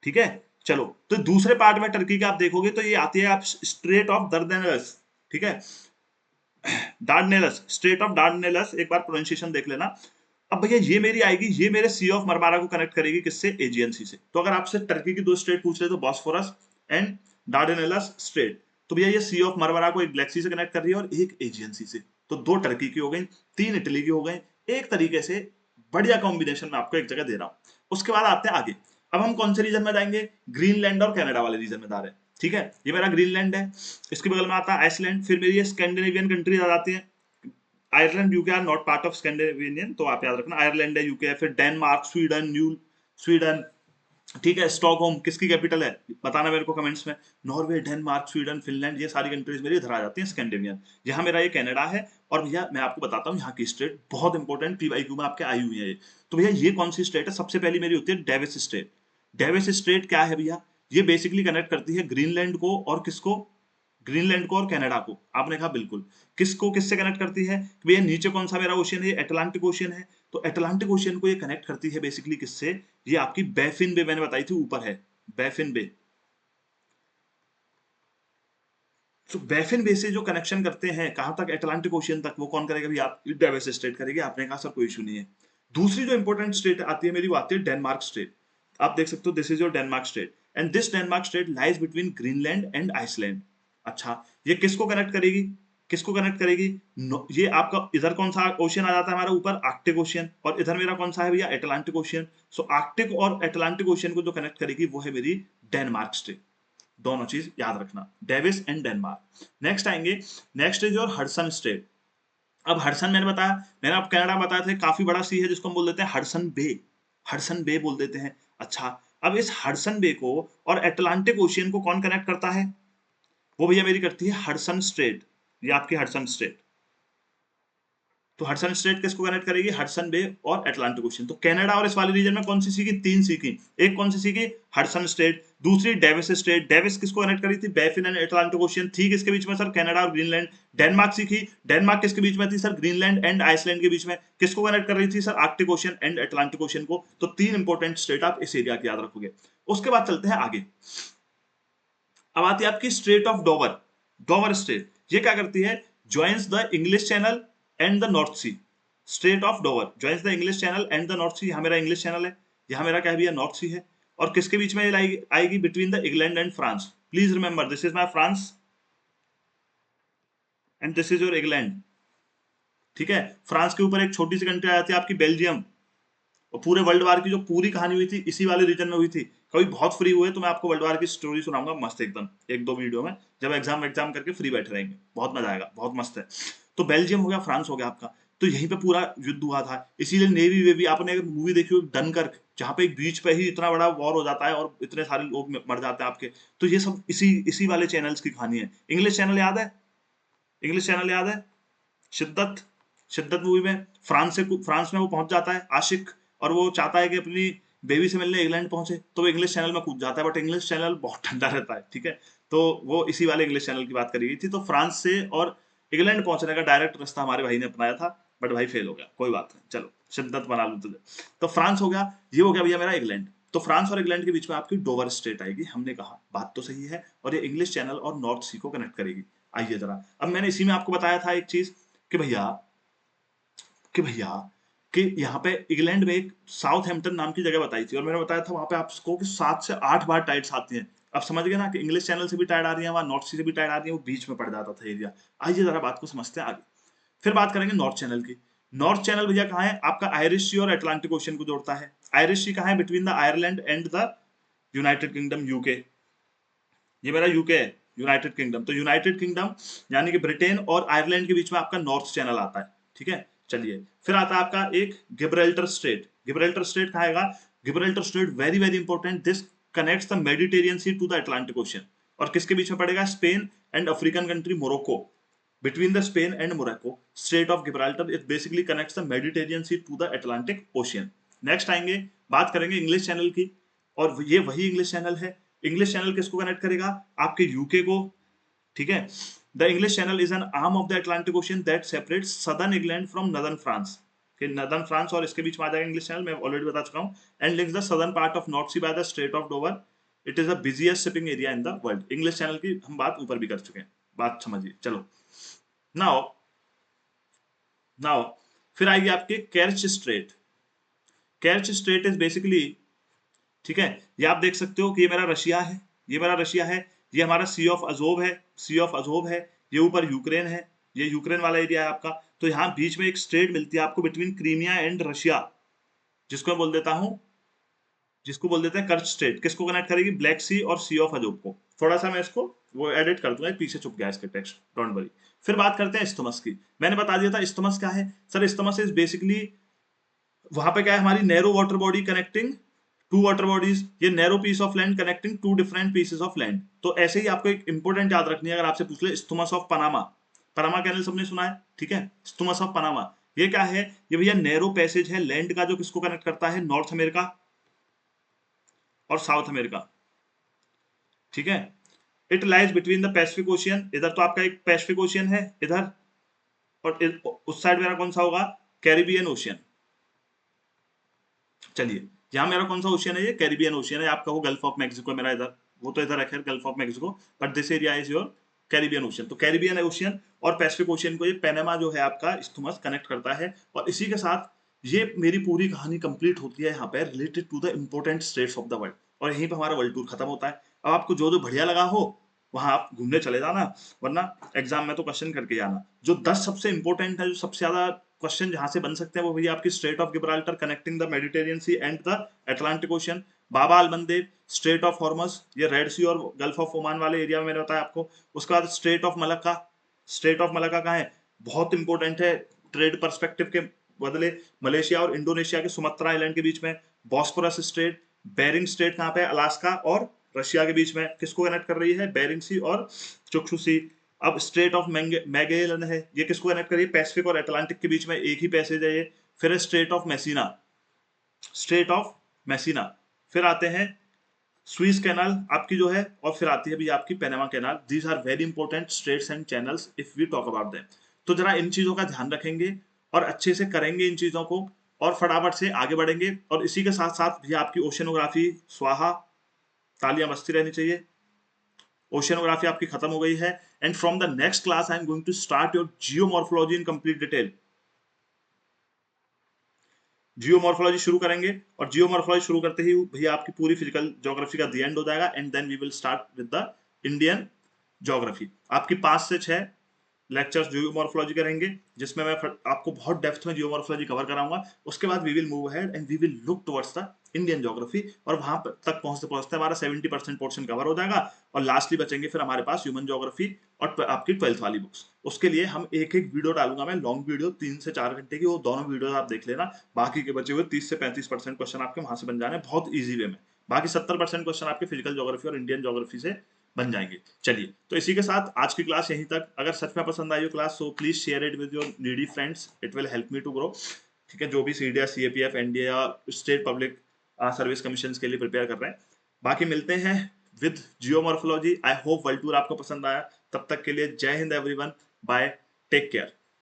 S1: ठीक है। चलो, तो दूसरे पार्ट में टर्की के आप देखोगे तो ये आती है आप स्ट्रेट ऑफ दर्देनेलस। ठीक है, डार्डनेलस, स्ट्रेट ऑफ डार्डनेलस, एक बार प्रोनाउंसिएशन देख लेना। अब भैया ये मेरी आएगी, ये मेरे सी ऑफ मरमारा को कनेक्ट करेगी किससे, एजियन सी से। तो अगर आपसे टर्की की दो स्टेट पूछ रहे तो बॉस्फोरस एंड डार्डेनेलस स्ट्रेट। तो भैया ये सी ऑफ मरमारा को एक ब्लैक सी से कनेक्ट कर रही है और एक एजियन सी से। तो दो टर्की की हो गई, तीन इटली की हो गई। एक तरीके से बढ़िया कॉम्बिनेशन में आपको एक जगह दे रहा हूं। उसके बाद आते हैं आगे। अब हम कौन से रीजन में जाएंगे, ग्रीनलैंड और कनाडा वाले रीजन में जा रहे हैं। ठीक है, ये मेरा ग्रीनलैंड है। इसके बगल में आता है आइसलैंड। फिर मेरी ये स्कैंडिनेवियन कंट्रीज आ जाती हैं। Ireland UK are not part of Scandinavian, तो आप याद रखना आयरलैंड है, यूके है। फिर डेनमार्क, स्वीडन, न्यू स्वीडन। ठीक है, स्टॉकहोम किसकी कैपिटल है बताना मेरे को कमेंट्स में। नॉर्वे, डेनमार्क, स्वीडन, फिनलैंड, ये सारी कंट्रीज मेरी इधर आ जाती हैं स्कैंडिनेवियन। यहाँ मेरा ये कनाडा है। और भैया मैं आपको बताता हूँ यहाँ की स्टेट बहुत इंपॉर्टेंट, पीवाईक्यू में आपके आई हुई है ये। तो भैया ये कौन सी स्टेट है, सबसे पहली मेरी होती है डेविस स्टेट। डेविस स्टेट क्या है भैया, ये बेसिकली कनेक्ट करती है ग्रीनलैंड को और किसको, ग्रीनलैंड को और कनाडा को। आपने कहा बिल्कुल। किसको किससे कनेक्ट करती है, कि भैया नीचे कौन सा मेरा ओशियन है, अटलांटिक ओशियन है। तो अटलांटिक ओशियन को ये कनेक्ट करती है बेसिकली किससे, ये आपकी बैफिन बे मैंने बताई थी ऊपर है, बैफिन बे। तो बैफिन बे से जो कनेक्शन करते हैं कहां तक, अटलांटिक ओशियन तक, वो कौन करेगा भैया, आप डेविस स्टेट करेगी। आपने कहा सर कोई इशू नहीं है। दूसरी जो इंपॉर्टेंट स्टेट आती है मेरी, वो आती है डेनमार्क स्टेट। आप देख सकते हो this is your Denmark state and this Denmark state lies between Greenland and Iceland. अच्छा, ये किसको कनेक्ट करेगी, किसको कनेक्ट करेगी, ये आपका इधर कौन सा ओशियन आ जाता है हमारा ऊपर, आर्कटिक ओशियन। और इधर मेरा कौन सा है भैया, अटलांटिक ओशियन। सो आर्कटिक और अटलांटिक ओशियन को जो कनेक्ट करेगी वो है मेरी डेनमार्क स्टेट। दोनों चीज याद रखना, डेविस एंड डेनमार्क। नेक्स्ट आएंगे, next is your Hudson state. अब हडसन मैंने बताया, मैंने आप कनाडा बताया था काफी बड़ा सी है जिसको हम बोल देते हैं हडसन बे। हडसन बे बोल देते हैं। अच्छा, अब इस हडसन बे को और अटलांटिक ओशियन को कौन कनेक्ट करता है, वो भैया मेरी करती है हडसन स्ट्रेट। ये आपकी हडसन स्ट्रेट। तो हडसन स्ट्रेट किसको कनेक्ट करेगी, हडसन बे और अटलांटिक ओशियन। तो कनाडा और इस वाले रीजन में कौन सी सीखी, तीन सीखी। एक कौन सी सीखी, हडसन स्ट्रेट। दूसरी डेविस स्ट्रेट, डेविस किसको कनेक्ट करी थी, बैफिन एंड अटलांटिक ओशियन थी किसके बीच में सर, कनाडा और ग्रीनलैंड। डेनमार्क सीखी, डेनमार्क किसके बीच में थी सर, ग्रीनलैंड एंड आइसलैंड के बीच में। किसको कनेक्ट कर रही थी sir, Arctic ocean and Atlantic ocean को। तो तीन इंपॉर्टेंट स्टेट आप इस एरिया की याद रखोगे। उसके बाद चलते हैं आगे। अब आती है आपकी Strait of Dover. Dover Strait ये क्या करती है, joins the English Channel and the North Sea. Strait of Dover joins the English Channel and the North Sea. यहाँ मेरा इंग्लिश चैनल है, यहाँ मेरा क्या है भैया, नॉर्थ सी है। और किसके बीच में ये आएगी, between the England and France. Please remember this is my France and this is your England. ठीक है, फ्रांस के ऊपर एक छोटी सी कंट्री आ जाती है आपकी बेल्जियम। और पूरे वर्ल्ड वार की जो पूरी कहानी हुई थी इसी वाले रीजन में हुई थी। कभी बहुत फ्री हुए तो मैं आपको वर्ल्ड वार की स्टोरी सुनाऊंगा मस्त एकदम, एक दो वीडियो में, जब एग्जाम एग्जाम करके फ्री बैठे रहेंगे, बहुत मजा आएगा, बहुत मस्त है। तो बेल्जियम हो गया, फ्रांस हो गया आपका। तो यहीं पे पूरा युद्ध हुआ था, इसीलिए नेवी वेवी, आपने अगर मूवी देखी हो डनकर्क, जहाँ पे एक बीच पे ही इतना बड़ा वॉर हो जाता है और इतने सारे लोग मर जाते हैं आपके। तो ये सब इसी इसी वाले चैनल्स की कहानी है। इंग्लिश चैनल याद है, इंग्लिश चैनल याद है, शिद्दत। शिद्दत मूवी में फ्रांस में वो पहुंच जाता है आशिक, और वो चाहता है कि अपनी बेबी से मिलने इंग्लैंड पहुंचे, तो वो इंग्लिश चैनल में कूद जाता है। बट इंग्लिश चैनल बहुत ठंडा रहता है। ठीक है, तो वो इसी वाले इंग्लिश चैनल की बात करी गई थी। तो फ्रांस से और इंग्लैंड पहुंचने का डायरेक्ट रास्ता हमारे भाई ने अपनाया था, बट भाई फेल हो गया, कोई बात नहीं, चलो शिद्दत बना लू तुझे। तो फ्रांस हो गया, ये हो गया भैया मेरा इंग्लैंड। तो फ्रांस और इंग्लैंड के बीच में आपकी डोवर स्टेट आएगी। हमने कहा बात तो सही है, और ये इंग्लिश चैनल और नॉर्थ सी को कनेक्ट करेगी। आइए जरा, अब मैंने इसी में आपको बताया था एक चीज, कि भैया कि भैया कि यहाँ पे इंग्लैंड में एक साउथ हैम्पटन नाम की जगह बताई थी, और मैंने बताया था वहां पे आपको कि 7 से 8 बार टाइड्स आती हैं। अब समझ गए ना कि इंग्लिश चैनल से भी टाइड आ रही है, वहां नॉर्थ सी से भी टाइड आ रही है, वो बीच में पड़ जाता था एरिया। आइए जरा बात को समझते हैं आगे। फिर बात करेंगे नॉर्थ चैनल की। नॉर्थ चैनल भैया कहाँ है, आपका आयरिश सी और अटलांटिक ओशियन को जोड़ता है। आयरिश सी कहाँ है, between the Ireland and the United kingdom, UK, ये मेरा यूके है, यूनाइटेड किंगडम। तो यूनाइटेड किंगडम यानी कि ब्रिटेन और आयरलैंड के बीच में आपका नॉर्थ चैनल आता है, ठीक है। चलिए फिर आता है आपका एक गिब्राल्टर स्ट्रेट। गिब्राल्टर स्ट्रेट कहाँ आएगा? Gibraltar strait very very important, this connects the Mediterranean Sea to the Atlantic Ocean. और किसके बीच में पड़ेगा? Spain and African country Morocco. Between the Spain and Morocco, Strait of Gibraltar, it basically connects the Mediterranean Sea to the Atlantic Ocean. Next आएंगे, बात करेंगे इंग्लिश चैनल की, और ये वही इंग्लिश चैनल है। इंग्लिश चैनल किसको कनेक्ट करेगा? आपके यूके को, ठीक है। The English channel is an arm of the Atlantic ocean that separates southern England from northern France. Northern France और इसके बीच में आ जाएगा इंग्लिश चैनल, मैं ऑलरेडी बता चुका हूँ। And links the southern part of North Sea by the straight of Dover. It is the busiest shipping area in the world. English Channel की हम बात ऊपर भी कर चुके हैं, बात समझिए। चलो नाउ नाउ फिर आएगी आपके कैर्च स्ट्रेट। कैर्च स्ट्रेट इज बेसिकली, ठीक है, ये आप देख सकते हो कि ये मेरा रशिया है, ये मेरा रशिया है, ये हमारा सी ऑफ अजोव है, सी ऑफ अजोव है, ये ऊपर यूक्रेन है, ये यूक्रेन वाला एरिया है आपका। तो यहाँ बीच में एक स्ट्रेट मिलती है आपको बिटवीन क्रीमिया एंड रशिया, जिसको मैं बोल देता हूँ, जिसको बोल देते हैं कर्च स्ट्रेट। किसको कनेक्ट करेगी? ब्लैक सी और सी ऑफ अजोव को। थोड़ा सा मैं इसको वो एडिट कर दूंगा, पीछे छुप गया इसके टेक्स्ट, डोंट वरी। फिर बात करते हैं इस्थमस की। मैंने बता दिया था इस्थमस क्या है सर। इस्थमस इज बेसिकली, वहां पे क्या है, हमारी narrow water body connecting two water bodies, ये narrow piece of land connecting two different pieces of land. तो ऐसे ही आपको एक इंपॉर्टेंट याद रखनी है, अगर आपसे पूछ ले isthmus of Panama, Panama Canal सबने सुना है, ठीक है। इस्थमस ऑफ पनामा ये क्या है? ये भैया नैरो पैसेज है लैंड का, जो किसको कनेक्ट करता है? नॉर्थ अमेरिका और साउथ अमेरिका, ठीक है। It lies between the Pacific ocean, इधर तो आपका एक पैसिफिक ओशियन है इधर, और उस साइड मेरा कौन सा होगा? Caribbean ocean. चलिए यहाँ मेरा कौन सा ओशियन है? ये कैरिबियन ओशियन है। आपका वो गल्फ ऑफ मैक्सिको मेरा इधर, वो तो इधर है Gulf of Mexico, but this area is your Caribbean ocean. तो कैरिबियन ओशियन और पैसिफिक ओशियन को ये पैनामा जो है आपका इस्थमस कनेक्ट करता है। और इसी के साथ ये मेरी पूरी कहानी कंप्लीट होती है यहाँ पे related to the important states of the world, और यहीं पर हमारा वर्ल्ड टूर खत्म होता है। अब आपको जो जो बढ़िया लगा हो वहां आप घूमने चले जाना, वरना एग्जाम में तो क्वेश्चन करके जाना। जो 10 सबसे इंपॉर्टेंट है, जो सबसे ज्यादा क्वेश्चन जहां से बन सकते हैं, वो भैया आपकी Strait of Gibraltar connecting the Mediterranean Sea and the Atlantic Ocean, Bab al Mandeb, Strait of Hormuz, ये रेड सी और गल्फ ऑफ ओमान वाले एरिया में मैंने बताया आपको। उसके बाद Strait of Malacca, Strait of Malacca कहाँ है? बहुत इंपॉर्टेंट है ट्रेड परस्पेक्टिव के बदले, मलेशिया और इंडोनेशिया के सुमात्रा आइलैंड के बीच में। बॉस्फोरस स्ट्रेट, बेरिंग स्ट्रेट कहाँ पे? अलास्का और रशिया के बीच में। किसको कनेक्ट कर रही है? बेरिंग सी और चुक्शु सी। अब स्ट्रेट ऑफ मैगेलन है, ये किसको कनेक्ट कर रही है? पैसिफिक और अटलांटिक के बीच में एक ही पैसेज है ये। फिर स्ट्रेट ऑफ मैसीना, स्ट्रेट ऑफ मैसीना। फिर आते हैं स्वीज कैनाल आपकी जो है, और फिर आती है भी आपकी Panama Canal. These are very important straits and channels if we talk about them. तो जरा इन चीजों का ध्यान रखेंगे और अच्छे से करेंगे इन चीजों को, और फटाफट से आगे बढ़ेंगे। और इसी के साथ साथ भी आपकी ओशनोग्राफी स्वाहा, तालियां बजती रहनी चाहिए। ओशनोग्राफी आपकी खत्म हो गई है, and from the next class I am going to start your geomorphology in complete detail. Geomorphology शुरू करेंगे, और जियोमॉर्फोलॉजी शुरू करते ही भैया आपकी पूरी फिजिकल ज्योग्राफी का दी एंड हो जाएगा, and then we will start with the Indian geography. आपकी 5 से 6 लेक्चर्स जियोमॉर्फोलॉजी करेंगे, जिसमें मैं आपको बहुत डेप्थ में जियोमॉर्फोलॉजी कवर कराऊंगा। उसके बाद we will move ahead and we will look towards the Indian geography, और वहां तक पहुंचते पहुंचते हमारा 70% पोर्शन कवर हो जाएगा, और लास्टली बचेंगे फिर हमारे पास ह्यूमन ज्योग्राफी और आपकी 12th वाली बुक्स। उसके लिए हम एक एक वीडियो डालूंगा मैं, लॉन्ग वीडियो 3 से 4 घंटे की, वो दोनों वीडियो आप देख लेना। बाकी के बचे हुए 30 से 35% क्वेश्चन आपके वहां से बन जाने बहुत ईजी वे में। बाकी 70% क्वेश्चन आपके फिजिकल ज्योग्राफी और इंडियन ज्योग्राफी से बन जाएंगे। चलिए, तो इसी के साथ आज की क्लास यहीं तक। अगर सच में पसंद आई हो class, so please share it with your needy friends, it will help me to grow. ठीक है, जो भी सीडीएस, सीएपीएफ, एनडीए या स्टेट पब्लिक सर्विस कमीशन के लिए प्रिपेयर कर रहे हैं। बाकी मिलते हैं with geomorphology. I hope world tour आपको पसंद आया। तब तक के लिए जय हिंद एवरीवन, बाय, टेक केयर।